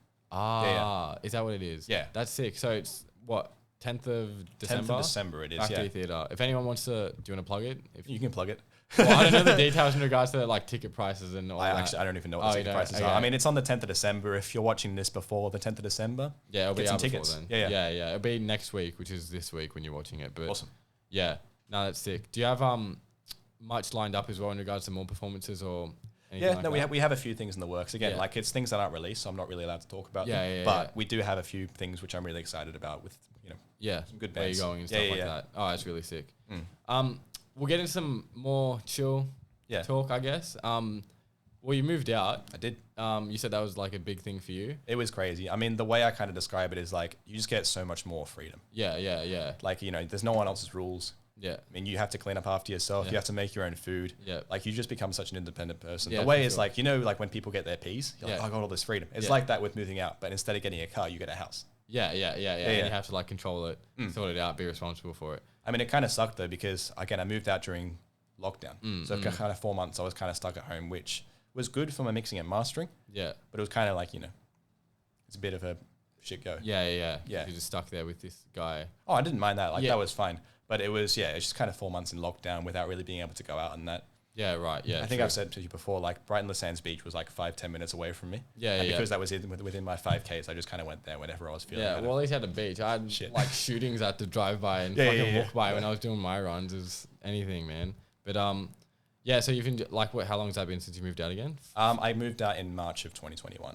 Is that what it is? Yeah, that's sick. So it's what 10th of December. 10th of December it is. Factory Theatre. If anyone wants to, do you want to plug it? If you can plug it. Well, I don't know the details in regards to like ticket prices and all that. Actually, I don't even know what the ticket prices are. I mean, it's on the 10th of December. If you're watching this before the 10th of December, it'll be out tickets. Then. Yeah. It'll be next week, which is this week when you're watching it. But awesome. Yeah, no, that's sick. Do you have much lined up as well in regards to more performances or anything like that? we have a few things in the works. Again, like it's things that aren't released, so I'm not really allowed to talk about them. But we do have a few things which I'm really excited about with, some good bands. Where you're going and stuff like that. Oh, that's really sick. We'll get into some more chill talk, I guess. Well, you moved out. I did. You said that was like a big thing for you. It was crazy. I mean, the way I kind of describe it is like you just get so much more freedom. Yeah. Like, you know, there's no one else's rules. Yeah. I mean, you have to clean up after yourself. Yeah. You have to make your own food. Yeah. Like, you just become such an independent person. Yeah, the way is like, you know, like when people get their Ps, you're like, Yeah. I got all this freedom. It's like that with moving out, but instead of getting a car, you get a house. Yeah. And you have to like control it, sort it out, be responsible for it. I mean, it kind of sucked though, because again, I moved out during lockdown. So for kind of 4 months, I was kind of stuck at home, which was good for my mixing and mastering. Yeah. But it was kind of like, you know, it's a bit of a shit go. Yeah. You're just stuck there with this guy. Oh, I didn't mind that. Like, that was fine. But it was, it's just kind of 4 months in lockdown without really being able to go out and that. Yeah, right. Yeah. I think I've said to you before, like Brighton Sands Beach was like 5-10 minutes away from me. Yeah. Because that was within my 5Ks, I just kind of went there whenever I was feeling better. Well, at least had a beach. I had like shootings at the drive by and walk by when I was doing my runs. It was anything, man. But so you've been like, how long has that been since you moved out again? I moved out in March of 2021.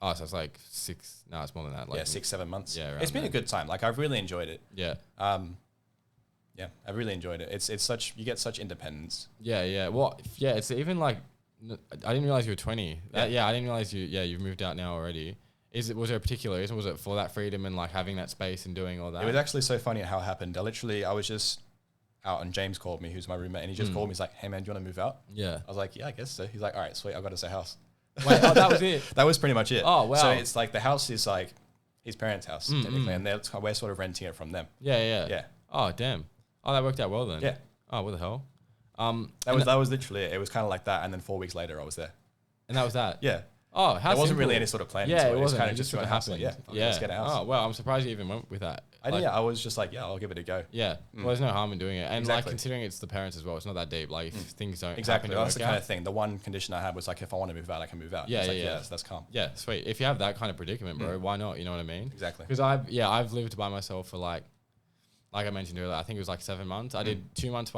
Oh, so it's like 6. No, it's more than that. Like 6-7 months. Yeah, it's been a good time. Like I've really enjoyed it. Yeah. I really enjoyed it. It's such, you get such independence. Yeah. Well, it's even like, I didn't realize you were 20. I didn't realize you've moved out now already. Was there a particular reason? Was it for that freedom and like having that space and doing all that? It was actually so funny how it happened. I was just out and James called me, who's my roommate, and he just called me. He's like, hey man, do you want to move out? Yeah. I was like, yeah, I guess so. He's like, all right, sweet. I've got us a house. Wait, that was it? That was pretty much it. Oh, wow. So it's like the house is like his parents' house technically, and we're sort of renting it from them. Yeah. Oh, damn. Oh, that worked out well then. Yeah. Oh, what the hell? That was literally it. It was kind of like that, and then 4 weeks later I was there. And that was that? Yeah. Oh, how There wasn't really any sort of plan. Yeah, it was kind of just what happened. Like, let's get a house. Oh, well, I'm surprised you even went with that. I was just like, I'll give it a go. Yeah. Well, there's no harm in doing it. And like considering it's the parents as well, it's not that deep. Like if things don't Exactly. happen, That's the kind of thing. The one condition I had was like, if I want to move out, I can move out. Yeah. That's calm. Yeah, sweet. If you have that kind of predicament, bro, why not? You know what I mean? Exactly. Because I've lived by myself for like I mentioned earlier, I think it was like 7 months. I did 2 months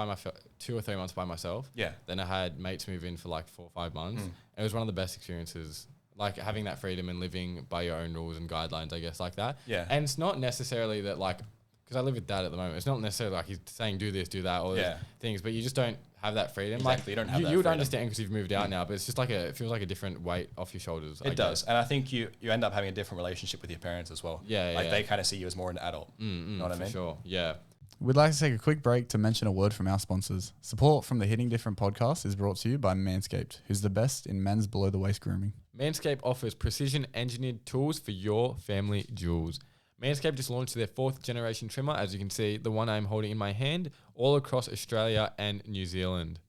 2 or 3 months by myself. Yeah. Then I had mates move in for like 4 or 5 months. It was one of the best experiences. Like having that freedom and living by your own rules and guidelines, I guess, like that. Yeah. And it's not necessarily that like, because I live with dad at the moment, it's not necessarily like he's saying do this, do that, all these things, but you just don't have that freedom. Exactly. Like you don't have that you would freedom. understand because you've moved out now, but it's just like it feels like a different weight off your shoulders. It does. And I think you end up having a different relationship with your parents as well. Yeah. Like they kind of see you as more an adult. You know what I mean? For sure. Yeah. We'd like to take a quick break to mention a word from our sponsors. Support from the Hitting Different podcast is brought to you by Manscaped, who's the best in men's below-the-waist grooming. Manscaped offers precision-engineered tools for your family jewels. Manscaped just launched their 4th generation trimmer, as you can see, the one I'm holding in my hand, all across Australia and New Zealand.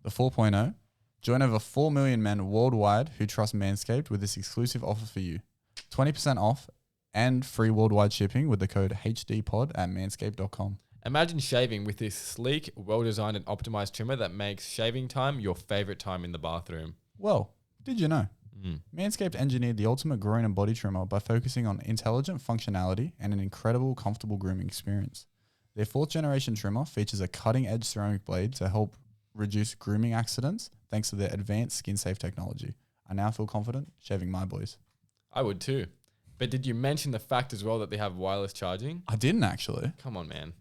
The 4.0. Join over 4 million men worldwide who trust Manscaped with this exclusive offer for you. 20% off and free worldwide shipping with the code HDPOD at manscaped.com. Imagine shaving with this sleek, well-designed and optimized trimmer that makes shaving time your favorite time in the bathroom. Well, did you know? Manscaped engineered the ultimate groin and body trimmer by focusing on intelligent functionality and an incredible, comfortable grooming experience. Their 4th generation trimmer features a cutting-edge ceramic blade to help reduce grooming accidents thanks to their advanced skin-safe technology. I now feel confident shaving my boys. I would too. But did you mention the fact as well that they have wireless charging? I didn't actually. Come on, man.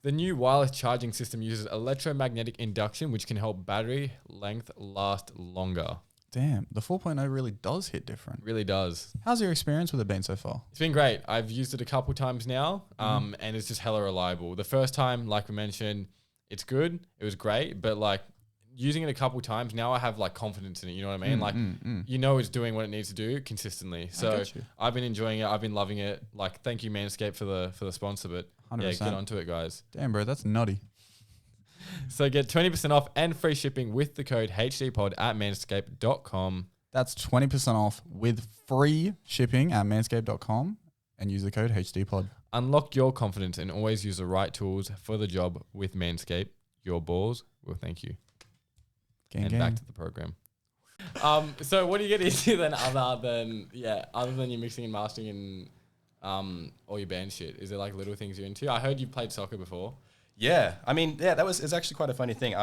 The The new wireless charging system uses electromagnetic induction, which can help battery length last longer. Damn, the 4.0 really does hit different. Really does. How's your experience with it been so far? It's been great. I've used it a couple times now, and it's just hella reliable. The first time, like we mentioned, it's good. It was great, but like using it a couple times, now I have like confidence in it. You know what I mean? You know it's doing what it needs to do consistently. So I've been enjoying it. I've been loving it. Like, thank you Manscaped for the sponsor, but 100%. yeah, get onto it, guys. Damn, bro, that's nutty. So get 20% off and free shipping with the code HDPOD at manscaped.com. That's 20% off with free shipping at manscaped.com and use the code HDPOD. Unlock your confidence and always use the right tools for the job with Manscaped. Your balls will thank you. Back to the program. So what do you get into then other than your mixing and mastering and all your band shit? Is there like little things you're into? I heard you played soccer before. Yeah. I mean, yeah, it's actually quite a funny thing.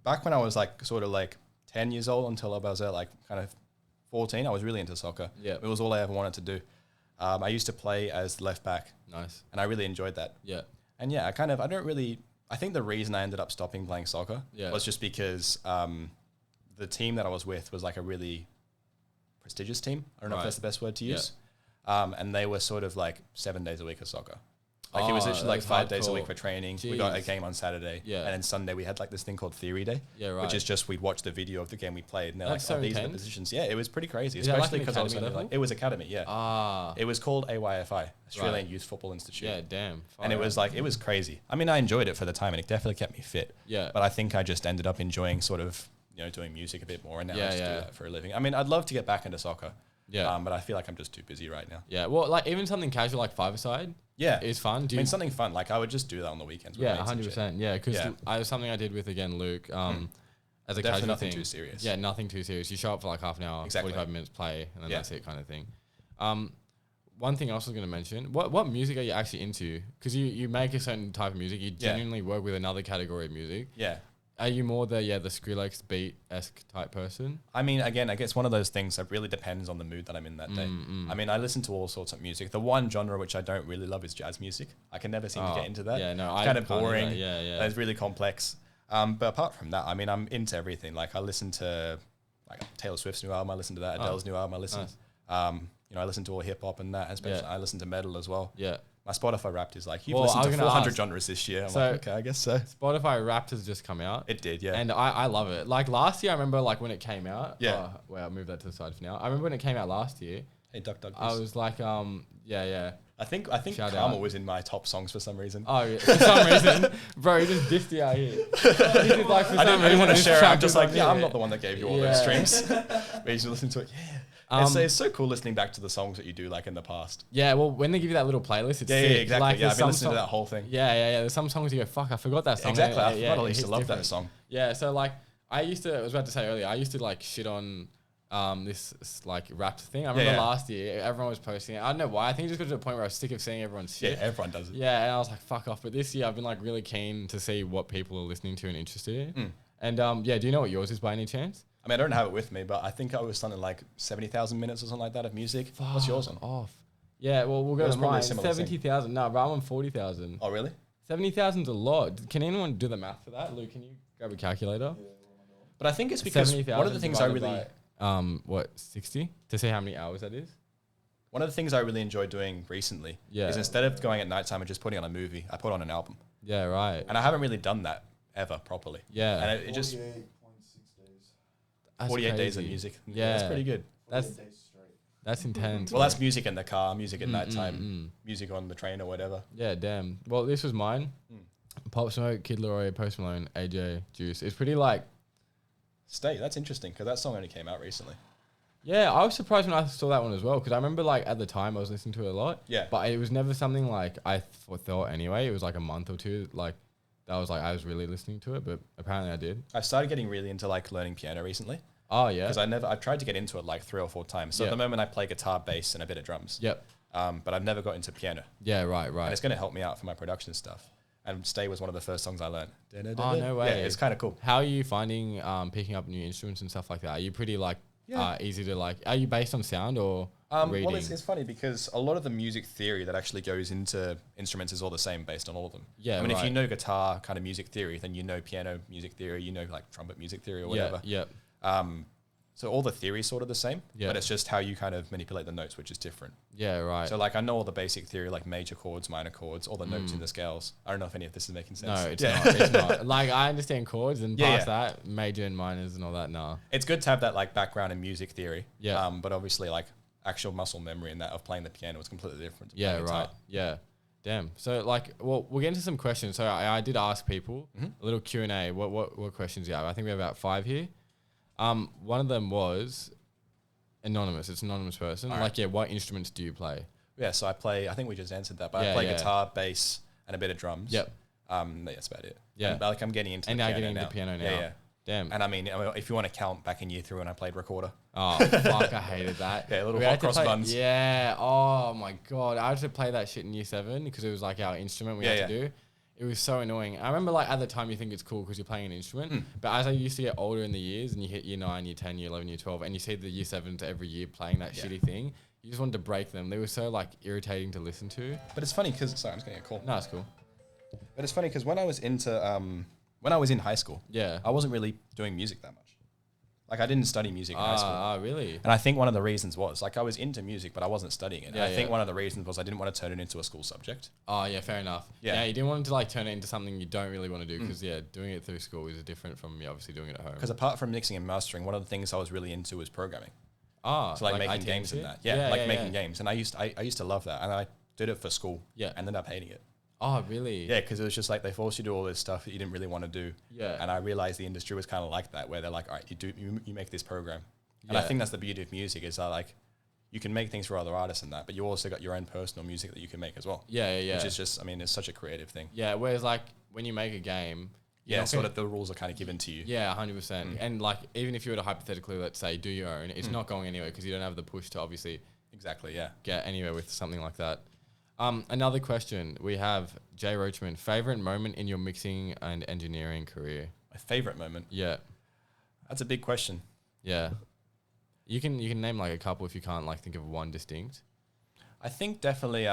Back when I was like sort of like 10 years old until I was like kind of 14, I was really into soccer. Yeah. It was all I ever wanted to do. I used to play as left back. Nice. And I really enjoyed that. Yeah. And yeah, I think the reason I ended up stopping playing soccer was just because the team that I was with was like a really prestigious team. I don't know if that's the best word to use. And they were sort of like 7 days a week of soccer. Like it was literally like 5 days a week for training. Jeez. We got a game on Saturday. Yeah. And then Sunday we had like this thing called Theory Day. Yeah, right. Which is just we'd watch the video of the game we played and they're like, these are the positions. Yeah, it was pretty crazy. Especially because I was like, it was academy, yeah. It was called AYFI, Australian Youth Football Institute. Yeah, damn. And it was like, it was crazy. I mean, I enjoyed it for the time and it definitely kept me fit. Yeah. But I think I just ended up enjoying sort of, you know, doing music a bit more and now I just do that for a living. I mean, I'd love to get back into soccer. Yeah. But I feel like I'm just too busy right now. Yeah. Well, like even something casual like five-a-side. Yeah. Is fun. I mean, something fun. Like I would just do that on the weekends. Yeah, 100%. Yeah. Because it was something I did with, again, Luke, as a casual nothing thing. Too serious. Yeah, nothing too serious. You show up for like half an hour, 45 minutes play, and then that's it kind of thing. One thing else I was going to mention, what music are you actually into? Because you make a certain type of music. You genuinely work with another category of music. Yeah. Are you more the Skrillex beat-esque type person? I mean, again, I guess one of those things that really depends on the mood that I'm in that day. I mean, I listen to all sorts of music. The one genre which I don't really love is jazz music. I can never seem to get into that. Yeah, no, it's kind of boring. Yeah. It's really complex. But apart from that, I mean, I'm into everything. Like I listen to like Taylor Swift's new album. I listen to that. Adele's new album. I listen. You know, I listen to all hip hop and that. Especially, I listen to metal as well. Yeah. My Spotify Wrapped is like, you've listened to 400 genres this year. I'm like, okay, I guess so. Spotify Wrapped has just come out. It did, yeah. And I love it. Like last year, I remember like when it came out. Yeah. Well, I'll move that to the side for now. I remember when it came out last year. Hey, Duck. I was like, yeah. I think Karma was in my top songs for some reason. Oh, yeah. For some reason. Bro, you just dissed you out here. I didn't want to share it. I'm just like, I'm not the one that gave you all those streams. But you should listen to it. Yeah. It's so cool listening back to the songs that you do like in the past. Yeah, well, when they give you that little playlist, it's sick. Yeah, exactly. Like, I've been listening to that whole thing. Yeah. There's some songs you go, fuck, I forgot that song. Exactly. I forgot I used to love that song. Yeah, so like, I was about to say earlier, I used to like shit on this like Wrapped thing. I remember last year, everyone was posting it. I don't know why. I think it just got to the point where I was sick of seeing everyone's shit. Yeah, everyone does it. Yeah, and I was like, fuck off. But this year, I've been like really keen to see what people are listening to and interested in. And do you know what yours is by any chance? I mean, I don't have it with me, but I think I was something like 70,000 minutes or something like that of music. Fuck. What's yours on? Off. Yeah, well, we'll go to mine. 70,000. No, but I'm on 40,000. Oh, really? 70,000's a lot. Can anyone do the math for that? Luke, can you grab a calculator? But I think it's because one of the things I really... 60? To see how many hours that is? One of the things I really enjoyed doing recently is instead of going at nighttime and just putting on a movie, I put on an album. Yeah, right. And I haven't really done that ever properly. Yeah. And it just... 48 days of music. Yeah. That's pretty good. That's intense. Well, that's music in the car, music at nighttime, music on the train or whatever. Yeah, damn. Well, this was mine. Pop Smoke, Kid Laroi, Post Malone, AJ, Juice. It's pretty like... Stay. That's interesting because that song only came out recently. Yeah, I was surprised when I saw that one as well because I remember like at the time I was listening to it a lot. Yeah. But it was never something like I thought anyway. It was like a month or two like that was like I was really listening to it, but apparently I did. I started getting really into like learning piano recently. Oh yeah. Because I've tried to get into it like 3 or 4 times. So at the moment I play guitar, bass, and a bit of drums. Yep. But I've never got into piano. Yeah, right. And it's going to help me out for my production stuff. And Stay was one of the first songs I learned. Oh, no way. Yeah, it's kind of cool. How are you finding picking up new instruments and stuff like that? Are you pretty like easy to like? Are you based on sound or reading? Well, it's funny because a lot of the music theory that actually goes into instruments is all the same based on all of them. Yeah, I mean, if you know guitar kind of music theory, then you know piano music theory, you know like trumpet music theory or whatever. Yeah. So all the theory is sort of the same, but it's just how you kind of manipulate the notes, which is different. Yeah, right. So like I know all the basic theory, like major chords, minor chords, all the notes in the scales. I don't know if any of this is making sense. No, it's not. It's not. Like I understand chords and past that, major and minors and all that. No. It's good to have that like background in music theory. Yeah. But obviously like actual muscle memory and that of playing the piano is completely different. Yeah, right. Yeah. Damn. So like, well, we'll get into some questions. So I did ask people a little Q&A. What questions you have? I think we have about 5 here. One of them was anonymous. It's an anonymous person. Like, what instruments do you play? Yeah, so I think we just answered that, but I play guitar, bass, and a bit of drums. Yep. That's about it. Yeah. And, like I'm getting into the piano now. And now getting into piano now. Yeah. Damn. And I mean, if you want to count back in year 3 when I played recorder. Oh, fuck, I hated that. Yeah, little hot cross buns. Yeah. Oh, my God. I had to play that shit in year 7 because it was like our instrument we had to do. It was so annoying. I remember like at the time you think it's cool because you're playing an instrument, but as I used to get older in the years and you hit year 9, year 10, year 11, year 12, and you see the year 7s every year playing that shitty thing, you just wanted to break them. They were so like irritating to listen to. But it's funny because, sorry, I'm just getting a call. No, it's cool. But it's funny because when I was in high school, I wasn't really doing music that much. Like I didn't study music in high school. Ah, really? And I think one of the reasons was like I was into music, but I wasn't studying it. Yeah, I think one of the reasons was I didn't want to turn it into a school subject. Oh yeah, fair enough. Yeah, you didn't want to like turn it into something you don't really want to do because doing it through school is different from obviously doing it at home. Because apart from mixing and mastering, one of the things I was really into was programming. Ah, so like making games and that. Yeah, making games. And I used to love that, and I did it for school. Yeah, ended up hating it. Oh, really? Yeah, because it was just like they forced you to do all this stuff that you didn't really want to do. Yeah. And I realized the industry was kind of like that, where they're like, all right, you make this program. And I think that's the beauty of music is that like you can make things for other artists and that, but you also got your own personal music that you can make as well. Yeah. Which is just, I mean, it's such a creative thing. Yeah, whereas like when you make a game... Yeah, sort of the rules are kind of given to you. Yeah, 100%. And like even if you were to hypothetically, let's say, do your own, it's not going anywhere because you don't have the push to obviously... Exactly, get anywhere with something like that. Another question we have, Jay Roachman, favorite moment in your mixing and engineering career? My favorite moment? Yeah. That's a big question. Yeah. You can name like a couple if you can't like think of one distinct. I think definitely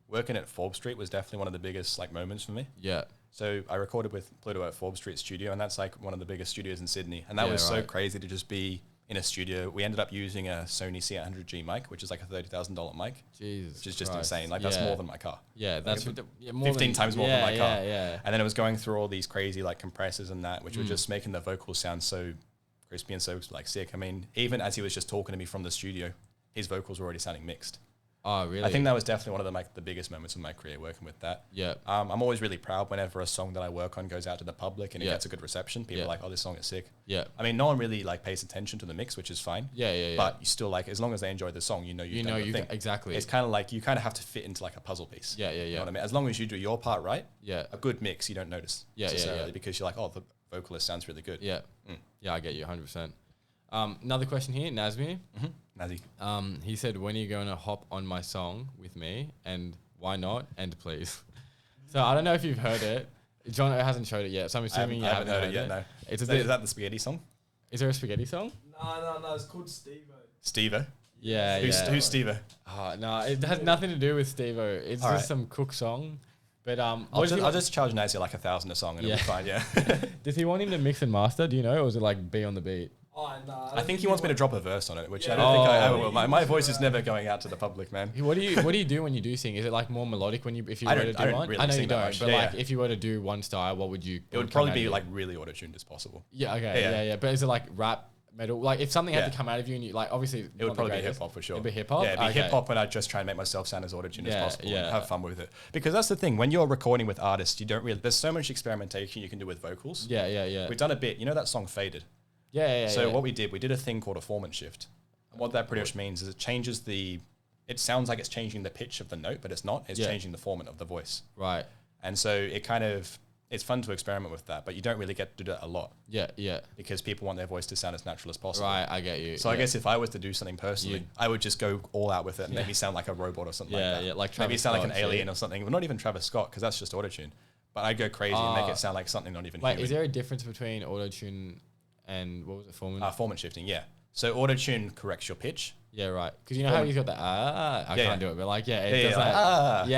working at Forbes Street was definitely one of the biggest like moments for me. Yeah. So I recorded with Pluto at Forbes Street Studio, and that's like one of the biggest studios in Sydney. And that was so crazy to just be in a studio. We ended up using a Sony C800G mic, which is like a $30,000 mic. Jesus, which is just insane. Like that's more than my car. Yeah, that's like 15 times more than my car. Yeah. And then it was going through all these crazy like compressors and that, which were just making the vocals sound so crispy and so like sick. I mean, even as he was just talking to me from the studio, his vocals were already sounding mixed. Oh, really? I think that was definitely one of the biggest moments of my career working with that. Yeah. I'm always really proud whenever a song that I work on goes out to the public and it gets a good reception. People are like, oh, this song is sick. Yeah. I mean, no one really like pays attention to the mix, which is fine. Yeah. But you still like, as long as they enjoy the song, you know exactly. It's kind of like, you kind of have to fit into like a puzzle piece. Yeah. You know what I mean? As long as you do your part right, a good mix, you don't notice necessarily because you're like, oh, the vocalist sounds really good. Yeah. Yeah, I get you 100%. Another question here, Nazmi. Nazi. He said, when are you going to hop on my song with me? And why not? And please. So I don't know if you've heard it. John hasn't showed it yet, so I'm assuming I haven't heard it yet, no. Is that the spaghetti song? Is there a spaghetti song? No, it's called Steve-O. Steve-O? Yeah, Who's Steve-O? Oh, no, it has nothing to do with Steve-O. It's just some Cook song. But I'll just charge Nazi like $1,000 a song and it'll be fine, Does he want him to mix and master, do you know? Or is it like be on the beat? Oh, no. I think he wants me to drop a verse on it, which I don't think I ever will. My voice is never going out to the public, man. What do you do when you do sing? Is it like more melodic if you were to do one? Really I know you don't, much. but like if you were to do one style, what would you? It would probably be like really auto-tuned as possible. Yeah, okay, yeah. But is it like rap, metal? Like if something had to come out of you and you like obviously it would probably be hip hop for sure. It'd be hip hop. Yeah, it'd be hip hop, and I'd just try and make myself sound as auto-tuned as possible. And have fun with it, because that's the thing. When you're recording with artists, you don't really. There's so much experimentation you can do with vocals. Yeah. We've done a bit. You know that song Faded. So what we did a thing called a Formant Shift. And what that pretty much means is it changes it sounds like it's changing the pitch of the note, but it's not. It's changing the formant of the voice. Right. And so it's fun to experiment with that, but you don't really get to do that a lot. Yeah. Because people want their voice to sound as natural as possible. Right, I get you. So I guess if I was to do something personally, I would just go all out with it and make me sound like a robot or something like that. Yeah, like Travis maybe sound like an alien or something. Well, not even Travis Scott, because that's just auto-tune. But I'd go crazy and make it sound like something not even human. Is there a difference between auto-tune and what was it, formant? Formant shifting, yeah. So auto-tune corrects your pitch. Yeah, right. Because you know how he's got the I can't do it, but like it does that.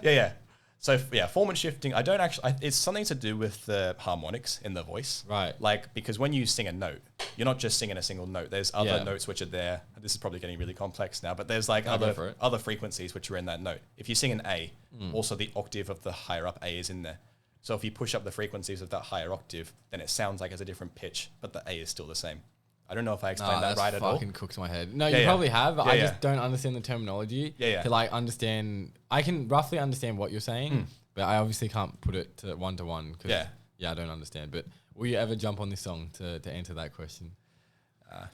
Yeah. So formant shifting. I don't actually. It's something to do with the harmonics in the voice, right? Like because when you sing a note, you're not just singing a single note. There's other notes which are there. This is probably getting really complex now, but there's like other frequencies which are in that note. If you sing an A, also the octave of the higher up A is in there. So if you push up the frequencies of that higher octave, then it sounds like it's a different pitch, but the A is still the same. I don't know if I explained that right at all. Fucking cooked my head. No, you probably have. I just don't understand the terminology to like understand. I can roughly understand what you're saying, but I obviously can't put it to one because I don't understand. But will you ever jump on this song to answer that question?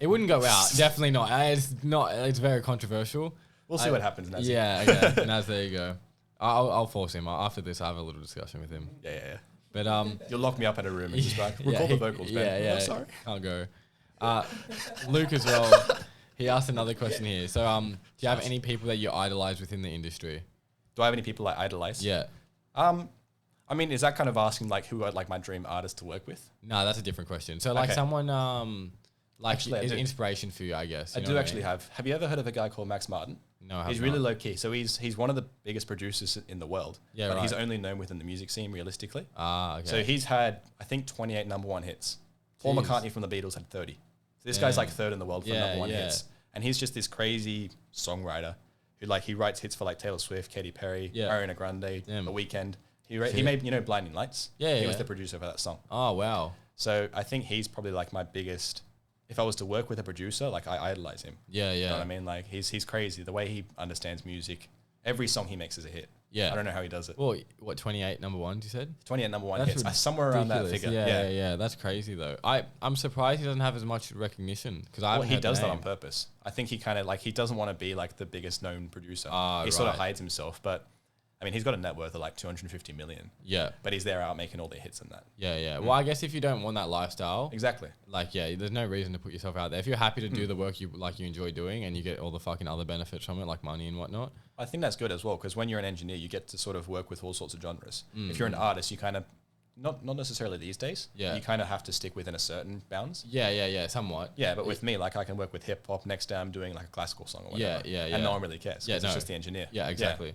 It wouldn't go out. Definitely not. It's very controversial. We'll see what happens, Naz. Yeah, okay. Naz, there you go. I'll force him. After this, I have a little discussion with him. Yeah. But you'll lock me up in a room and just like record the vocals, man. Yeah. I'm sorry. Can't go. Luke as well. He asked another question here. So, do you have any people that you idolize within the industry? Do I have any people I idolize? Yeah. I mean, is that kind of asking like who I'd like my dream artist to work with? No, that's a different question. So, like someone like actually, is inspiration for you, I guess. I do actually have. Have you ever heard of a guy called Max Martin? No, he's really low key. So he's one of the biggest producers in the world. Yeah, but he's only known within the music scene, realistically. Okay. So he's had, I think, 28 #1 hits. Paul McCartney from the Beatles had 30. So this guy's like third in the world for number one hits. And he's just this crazy songwriter who like he writes hits for like Taylor Swift, Katy The Ariana Grande, The Weeknd. He made, you know, Blinding Lights. He was the producer for that song. Oh, wow. So I think he's probably like my biggest, if I was to work with a producer, like I idolize him. Yeah, yeah. You know what I mean? Like he's crazy. The way he understands music, every song he makes is a hit. Yeah. I don't know how he does it. Well, what, 28 number ones you said? 28 number one hits. Somewhere around that figure. Yeah. That's crazy though. I'm surprised he doesn't have as much recognition because he does that on purpose. I think he kind of like, he doesn't want to be like the biggest known producer. He sort of hides himself, but I mean, he's got a net worth of like 250 million. Yeah. But he's there out making all the hits in that. Yeah, yeah. Well, I guess if you don't want that lifestyle. Exactly. Like, yeah, there's no reason to put yourself out there. If you're happy to do the work you enjoy doing and you get all the fucking other benefits from it, like money and whatnot. I think that's good as well, because when you're an engineer, you get to sort of work with all sorts of genres. If you're an artist, you kind of, not necessarily these days, you kind of have to stick within a certain bounds. Yeah, somewhat. Yeah, but with me, like I can work with hip hop. Next day I'm doing like a classical song or whatever. Yeah. And no one really cares. Yeah, it's just the engineer. Yeah, exactly. Yeah.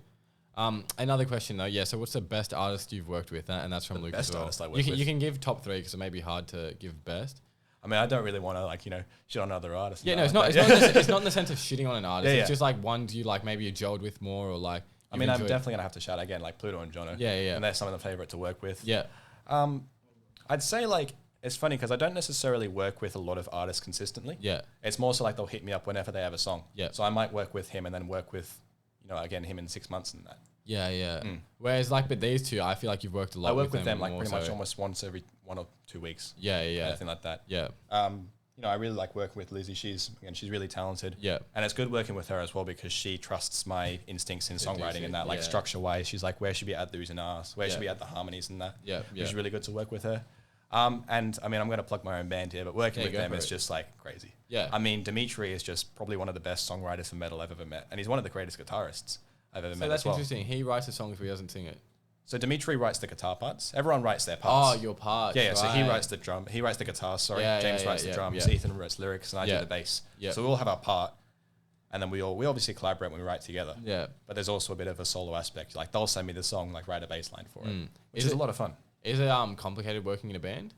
Another question though, so what's the best artist you've worked with? And that's from Luke as well. You can give top 3 because it may be hard to give best. I mean, I don't really want to like, you know, shit on other artists. Yeah, no, it's not. It's not in the sense of shitting on an artist. It's just like ones you like, maybe you gelled with more or like. I mean, I'm definitely gonna have to shout again, like Pluto and Jono. Yeah. And they're some of the favorite to work with. Yeah. I'd say like it's funny because I don't necessarily work with a lot of artists consistently. Yeah. It's more so like they'll hit me up whenever they have a song. Yeah. So I might work with him and then work with, you know, again him in 6 months and that. Yeah. Whereas like, but these two, I feel like you've worked a lot. I work with them like pretty much almost once every 1 or 2 weeks. Yeah. Anything like that. Yeah. You know, I really like working with Lizzie. She's really talented. Yeah. And it's good working with her as well because she trusts my instincts in songwriting and that, like structure wise. She's like, where should we add the oohs and ahs? Where should we add the harmonies and that? Yeah. It's really good to work with her. And I mean, I'm going to plug my own band here, but working with them is just like crazy. Yeah. I mean, Dimitri is just probably one of the best songwriters for metal I've ever met. And he's one of the greatest guitarists I've ever met. So that's interesting. He writes the songs, but he doesn't sing it. So Dimitri writes the guitar parts. Everyone writes their parts. Oh, your parts. Yeah. Right. So he writes the drum. He writes the guitar. Sorry, James writes the drums. Ethan writes lyrics, and I do the bass. Yeah. So we all have our part, and then we obviously collaborate when we write together. Yeah. But there's also a bit of a solo aspect. Like they'll send me the song, like write a bass line for it, which is a lot of fun. Is it complicated working in a band?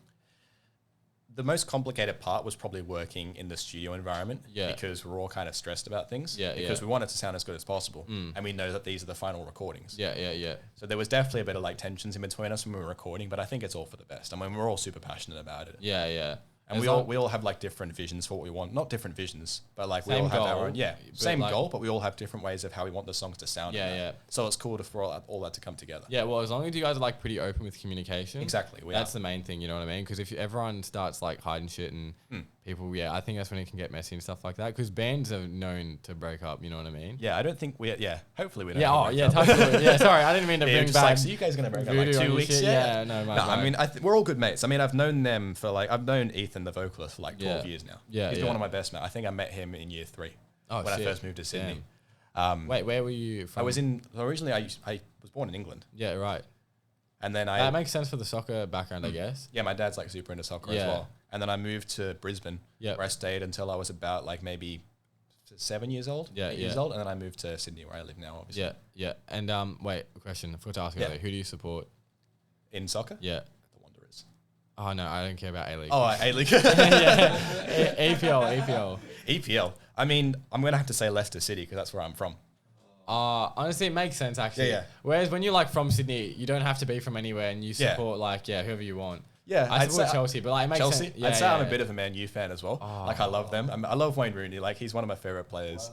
The most complicated part was probably working in the studio environment because we're all kind of stressed about things because we want it to sound as good as possible and we know that these are the final recordings. Yeah. So there was definitely a bit of like tensions in between us when we were recording, but I think it's all for the best. I mean, we're all super passionate about it. Yeah. And we all have like different visions for what we want. Not different visions, but like we all have our own. Yeah, same goal, but we all have different ways of how we want the songs to sound. Yeah. So it's cool for all that to come together. Yeah, well, as long as you guys are like pretty open with communication. Exactly. That's the main thing, you know what I mean? Because if everyone starts like hiding shit and people, I think that's when it can get messy and stuff like that. Because bands are known to break up, you know what I mean? Yeah, I don't think hopefully we don't. Sorry, I didn't mean to bring back. Like, so you guys are going to break up like 2 weeks? Yeah, no, I mean, we're all good mates. I mean, I've known them for like, I've known Ethan, the vocalist, for like 12 years now. Yeah, he's been one of my best mates. I think I met him in year 3 when I first moved to Sydney. Wait, where were you from? Originally I was born in England. Yeah, right. And then that makes sense for the soccer background, I guess. Yeah, my dad's like super into soccer as well. And then I moved to Brisbane, where I stayed until I was about like maybe 7 years old. And then I moved to Sydney, where I live now, obviously. Yeah. And wait, a question. I forgot to ask you earlier. Who do you support in soccer? Yeah. The Wanderers. Oh no, I don't care about A-League. Oh, A-League. EPL. I mean, I'm gonna have to say Leicester City because that's where I'm from. Honestly, it makes sense actually. Yeah. Whereas when you're like from Sydney, you don't have to be from anywhere, and you support whoever you want. Yeah, I support Chelsea, but like it makes Chelsea. sense. I'd say I'm a bit of a Man U fan as well. Like I love them. I love Wayne Rooney. Like he's one of my favorite players.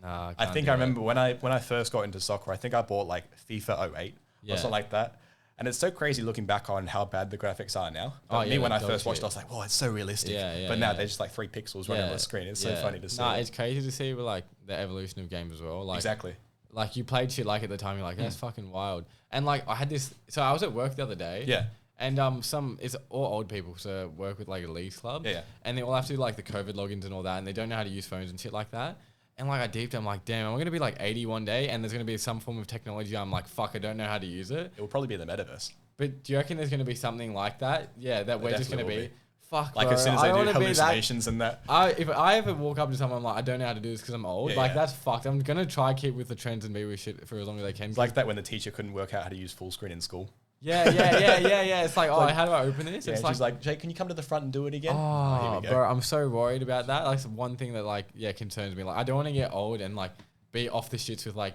I think I remember when I first got into soccer. I think I bought like FIFA 08 or something like that. And it's so crazy looking back on how bad the graphics are now. But when I first watched it, I was like, "Whoa, it's so realistic." But now they're just like 3 pixels running on the screen. It's so funny to see. It's crazy to see with like the evolution of games as well. Like, exactly. Like you played shit like at the time, you're like, that's fucking wild. And like I had this, so I was at work the other day. Yeah. And it's all old people, so work with like a leagues club. Yeah. And they all have to do like the COVID logins and all that, and they don't know how to use phones and shit like that. And like I deeped, I'm like, damn, am I going to be like 80 one day? And there's going to be some form of technology. I'm like, fuck, I don't know how to use it. It will probably be the metaverse. But do you reckon there's going to be something like that? Yeah, that we're just going to be. Fuck, like, bro, as soon as they do hallucinations and that. If I ever walk up to someone, I'm like, I don't know how to do this because I'm old. That's fucked. I'm going to try keep with the trends and be with shit for as long as I can. It's like that when the teacher couldn't work out how to use full screen in school. Yeah. It's like, how do I open this? Yeah, it's she's like, Jake, can you come to the front and do it again? Oh, here we go. Bro, I'm so worried about that. Like, one thing that like, concerns me. Like, I don't want to get old and like be off the shits with like,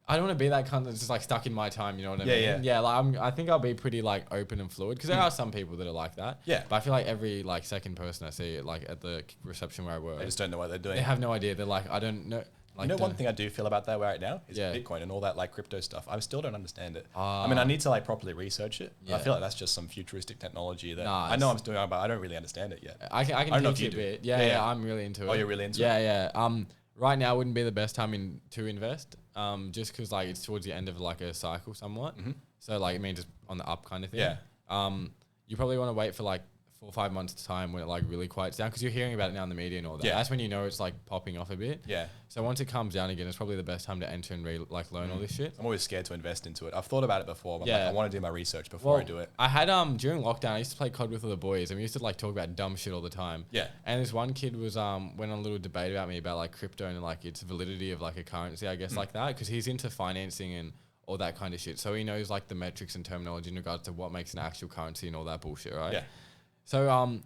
I don't want to be that kind that's just like stuck in my time. You know what I mean? Yeah. Like, I think I'll be pretty like open and fluid because there are some people that are like that. Yeah. But I feel like every like second person I see like at the reception where I work, they just don't know what they're doing. They have no idea. They're like, I don't know. Like, one thing I do feel about that right now is Bitcoin and all that like crypto stuff. I still don't understand it. I mean, I need to like properly research it. I feel like that's just some futuristic technology that I know I'm doing, but I don't really understand it yet. I can teach you a bit. Yeah, I'm really into it. Oh, you're really into it? Yeah. Right now wouldn't be the best time to invest. Just because like it's towards the end of like a cycle somewhat. So like it means just on the up kind of thing. Yeah. You probably want to wait for like 4 or 5 months time when it like really quiets down because you're hearing about it now in the media and all that. Yeah. That's when you know it's like popping off a bit. Yeah. So once it calms down again, it's probably the best time to enter and learn all this shit. I'm always scared to invest into it. I've thought about it before, but like, I want to do my research before I do it. I had during lockdown, I used to play COD with all the boys and we used to like talk about dumb shit all the time. Yeah. And this one kid was went on a little debate about me about like crypto and like its validity of like a currency, I guess, like that, because he's into financing and all that kind of shit. So he knows like the metrics and terminology in regards to what makes an actual currency and all that bullshit, right? Yeah. So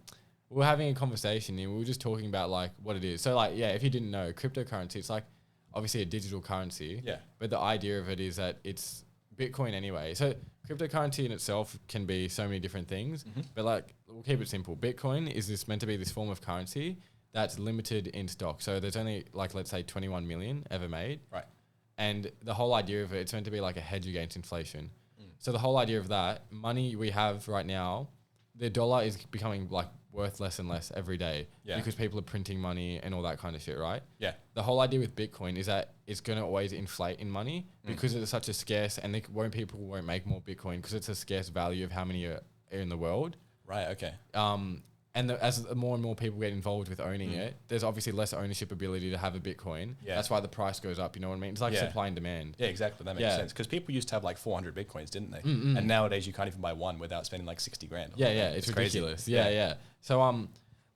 we were having a conversation and we were just talking about like what it is. So like, if you didn't know, cryptocurrency, it's like obviously a digital currency. Yeah. But the idea of it is that it's Bitcoin anyway. So cryptocurrency in itself can be so many different things, but like we'll keep it simple. Bitcoin is meant to be this form of currency that's limited in stock. So there's only like, let's say 21 million ever made. Right. And the whole idea of it, it's meant to be like a hedge against inflation. So the whole idea of that, money we have right now, the dollar is becoming like worth less and less every day because people are printing money and all that kind of shit, right? Yeah. The whole idea with Bitcoin is that it's going to always inflate in money because it's such a scarce, and people won't make more Bitcoin because it's a scarce value of how many are in the world. Right. Okay. And as more and more people get involved with owning it, there's obviously less ownership ability to have a Bitcoin. Yeah. That's why the price goes up. You know what I mean? It's like supply and demand. Yeah, exactly. That makes sense. Because people used to have like 400 Bitcoins, didn't they? And nowadays you can't even buy one without spending like 60 grand. Yeah, it's ridiculous. Yeah. So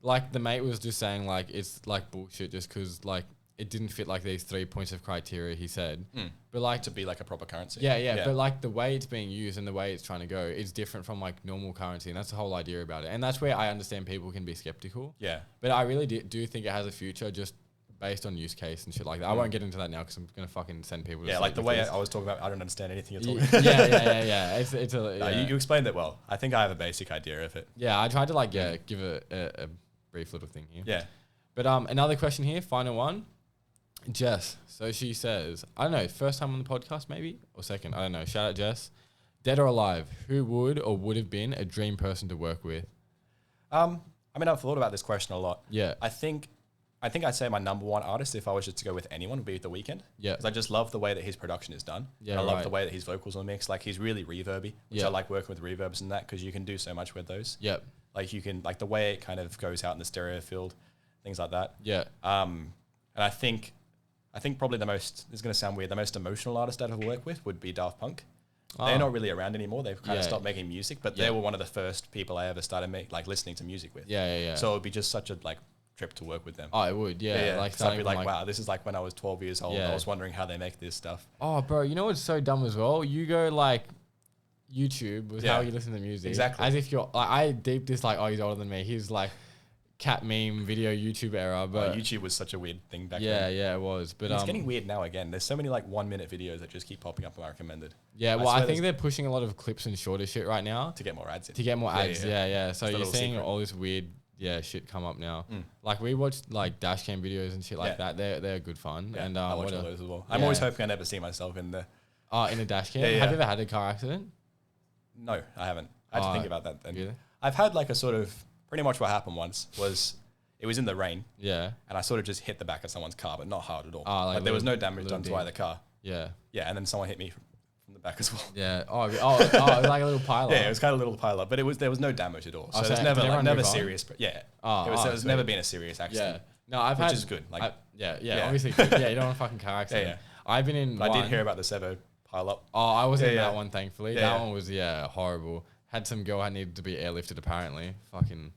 like the mate was just saying like it's like bullshit just because like it didn't fit like these 3 points of criteria he said. But like to be like a proper currency. Yeah. But like the way it's being used and the way it's trying to go is different from like normal currency, and that's the whole idea about it. And that's where I understand people can be skeptical. Yeah. But I really do think it has a future just based on use case and shit like that. I won't get into that now because I'm gonna fucking send people to like the way I was talking about, I don't understand anything you're talking about. Yeah. You explained it well. I think I have a basic idea of it. Yeah, I tried to like give a brief little thing here. Yeah. But another question here, final one. Jess, so she says, I don't know, first time on the podcast maybe, or second, I don't know. Shout out Jess. Dead or alive, who would or would have been a dream person to work with? I mean, I've thought about this question a lot. Yeah. I think I'd say my number one artist, if I was just to go with anyone, would be The Weeknd. Yeah. Because I just love the way that his production is done. Yeah, I love the way that his vocals are mixed. Like, he's really reverby, which I like working with reverbs and that because you can do so much with those. Yep. Like, you can, like, the way it kind of goes out in the stereo field, things like that. Yeah. And I think probably the most emotional artist I've ever worked with would be Daft Punk. They're not really around anymore. They've kind of stopped making music, but they were one of the first people I ever started listening to music with. Yeah. So it would be just such a trip to work with them. Oh, it would, yeah. Like, so I'd be like, wow, this is like when I was 12 years old. I was wondering how they make this stuff. Oh, bro, you know what's so dumb as well? You go like YouTube was how you listen to music. Exactly. As if you're like, I deep this like, oh, he's older than me. He's like cat meme video YouTube era, but YouTube was such a weird thing back then. Yeah, it was. But it's getting weird now again. There's so many like 1 minute videos that just keep popping up on my recommended. Yeah, well, I think they're pushing a lot of clips and shorter shit right now to get more ads in. Yeah. So you're seeing all this weird shit come up now. Like we watched like dash cam videos and shit like that. They're good fun. Yeah, and I watch all those as well. I'm always hoping I never see myself in the in a dash cam. Have you ever had a car accident? No, I haven't. I had to think about that then. Really? I've had like a sort of pretty much what happened once was it was in the rain. Yeah. And I sort of just hit the back of someone's car, but not hard at all. Like there was no damage done to either car. Yeah. Yeah, and then someone hit me from the back as well. Yeah. Oh, it was like a little pile up. Yeah, it was kind of a little pile up, but there was no damage at all. So there's never serious. Yeah. It never been a serious accident. Yeah. No, which is good. Like, obviously good. Yeah, you don't want a fucking car accident. Yeah. I've been in I did hear about the Sevo pile up. Oh, I wasn't in that one, thankfully. That one was, horrible. Had some girl that needed to be airlifted, apparently. Fucking...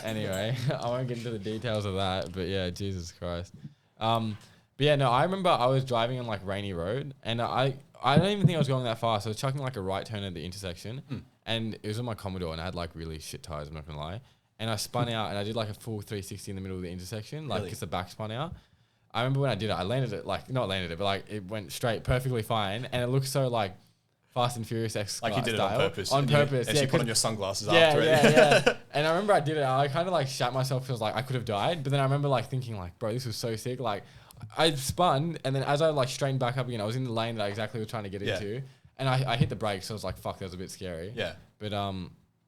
Anyway, I won't get into the details of that, but yeah, Jesus Christ. But yeah, no, I remember I was driving on like rainy road, and I I don't even think I was going that fast. I was chucking like a right turn at the intersection, and it was on my Commodore, and I had like really shit tires. I'm not gonna lie. And I spun out, and I did like a full 360 in the middle of the intersection, like because the back spun out. I remember when I did it, I landed it like not landed it, but like it went straight, perfectly fine, and it looked so like Fast and Furious X. Like you did it on purpose. On purpose, you put on your sunglasses after it. Yeah. And I remember I did it. I kind of like shat myself because like I could have died, but then I remember like thinking like, bro, this was so sick. Like I spun, and then as I like straightened back up again, I was in the lane that I exactly was trying to get into, and I hit the brakes, so I was like, fuck, that was a bit scary. Yeah. But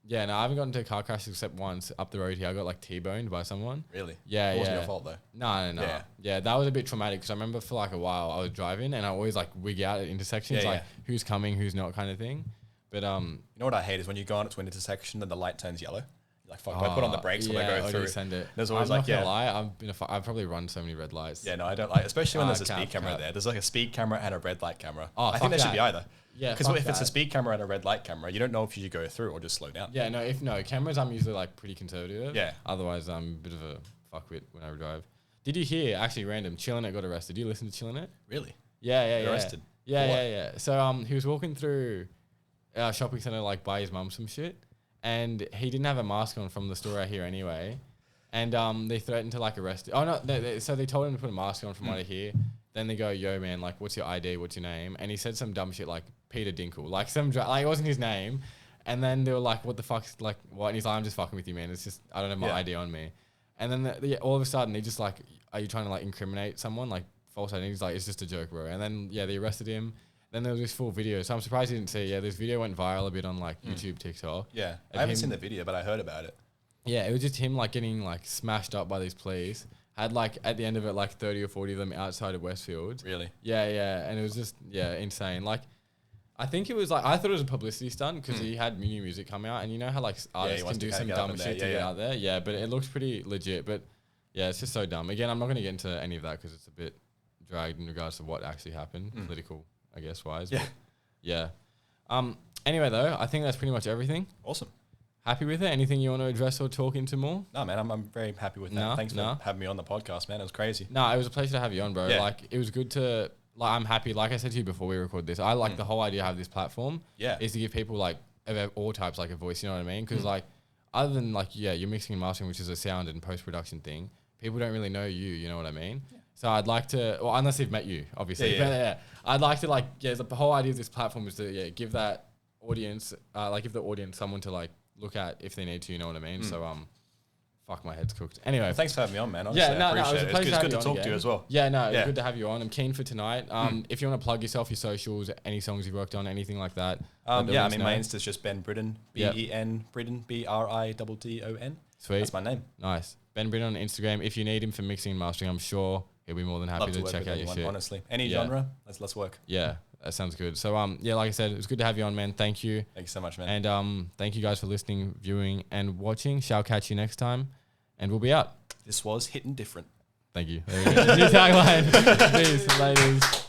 yeah, no, I haven't gotten into a car crash except once up the road here. I got like T-boned by someone. Really? Yeah, it wasn't your fault though. No. Yeah, that was a bit traumatic because I remember for like a while I was driving and I always like wig out at intersections, like who's coming, who's not kind of thing. But you know what I hate is when you go on to an intersection and the light turns yellow. You're like, fuck, I put on the brakes when I go through. Send it. There's always I'm like, not gonna lie, I've probably run so many red lights. Yeah, no, I don't like, especially when there's a speed camera there. There's like a speed camera and a red light camera. Oh, I think there should be either. Yeah, because if it's a speed camera and a red light camera, you don't know if you should go through or just slow down. Yeah, cameras, I'm usually like pretty conservative. Yeah. Otherwise, I'm a bit of a fuckwit when I drive. Did you hear, actually random, Chillinit got arrested? Did you listen to Chillinit? Really? Yeah. Arrested? Yeah. So he was walking through our shopping centre like buy his mum some shit, and he didn't have a mask on from the store out here anyway, and they threatened to like arrest him. Oh no, so they told him to put a mask on from what I hear. Then they go, yo man, like what's your ID, what's your name? And he said some dumb shit like Peter Dinkle, like like it wasn't his name. And then they were like, what the fuck, like what? And he's like, I'm just fucking with you, man, it's just I don't have my ID on me. And then all of a sudden they just like, are you trying to like incriminate someone, like false ID? He's like, it's just a joke, bro. And then they arrested him. Then there was this full video, so I'm surprised you didn't see. Yeah, this video went viral a bit on like YouTube, TikTok. Yeah, I haven't seen the video, but I heard about it. Yeah, it was just him like getting like smashed up by these police. Had like at the end of it like 30 or 40 of them outside of Westfield. Really? Yeah, and it was just insane. Like, I think it was like I thought it was a publicity stunt because he had new music come out, and you know how like artists can do some dumb shit to get out there. Yeah, but it looks pretty legit. But yeah, it's just so dumb. Again, I'm not going to get into any of that because it's a bit dragged in regards to what actually happened, political, I guess, wise. Yeah. But yeah. Anyway, though, I think that's pretty much everything. Awesome. Happy with it? Anything you want to address or talk into more? No, man, I'm very happy with that. Thanks for having me on the podcast, man. It was crazy. No, it was a pleasure to have you on, bro. Yeah. Like, it was good to, like, I'm happy. Like I said to you before we record this, I like the whole idea of this platform. Yeah. Is to give people, like, of all types, like, a voice, you know what I mean? Because, like, other than, like, you're mixing and mastering, which is a sound and post-production thing, people don't really know you know what I mean? Yeah. So I'd like to, well, unless they've met you, obviously. Yeah. I'd like to, like, the whole idea of this platform is to, give that audience, give the audience someone to, like, look at if they need to, you know what I mean? So, fuck, my head's cooked. Anyway. Well, thanks for having me on, man. Honestly, I appreciate it. It's good to talk to you as well. Yeah, no, it's good to have you on. I'm keen for tonight. If you want to plug yourself, your socials, any songs you've worked on, anything like that. My Insta's just Ben Briddon, Ben Briddon, BRIDDON. Sweet. That's my name. Nice. Ben Briddon on Instagram. If you need him for mixing and mastering, I'm sure he'll be more than happy to check out your shit. Honestly, any genre, let's work. Yeah. That sounds good. So, like I said, it was good to have you on, man. Thank you. Thank you so much, man. And thank you guys for listening, viewing, and watching. Shall catch you next time, and we'll be out. This was Hittin' Different. Thank you. There we go. New tagline. Peace, ladies.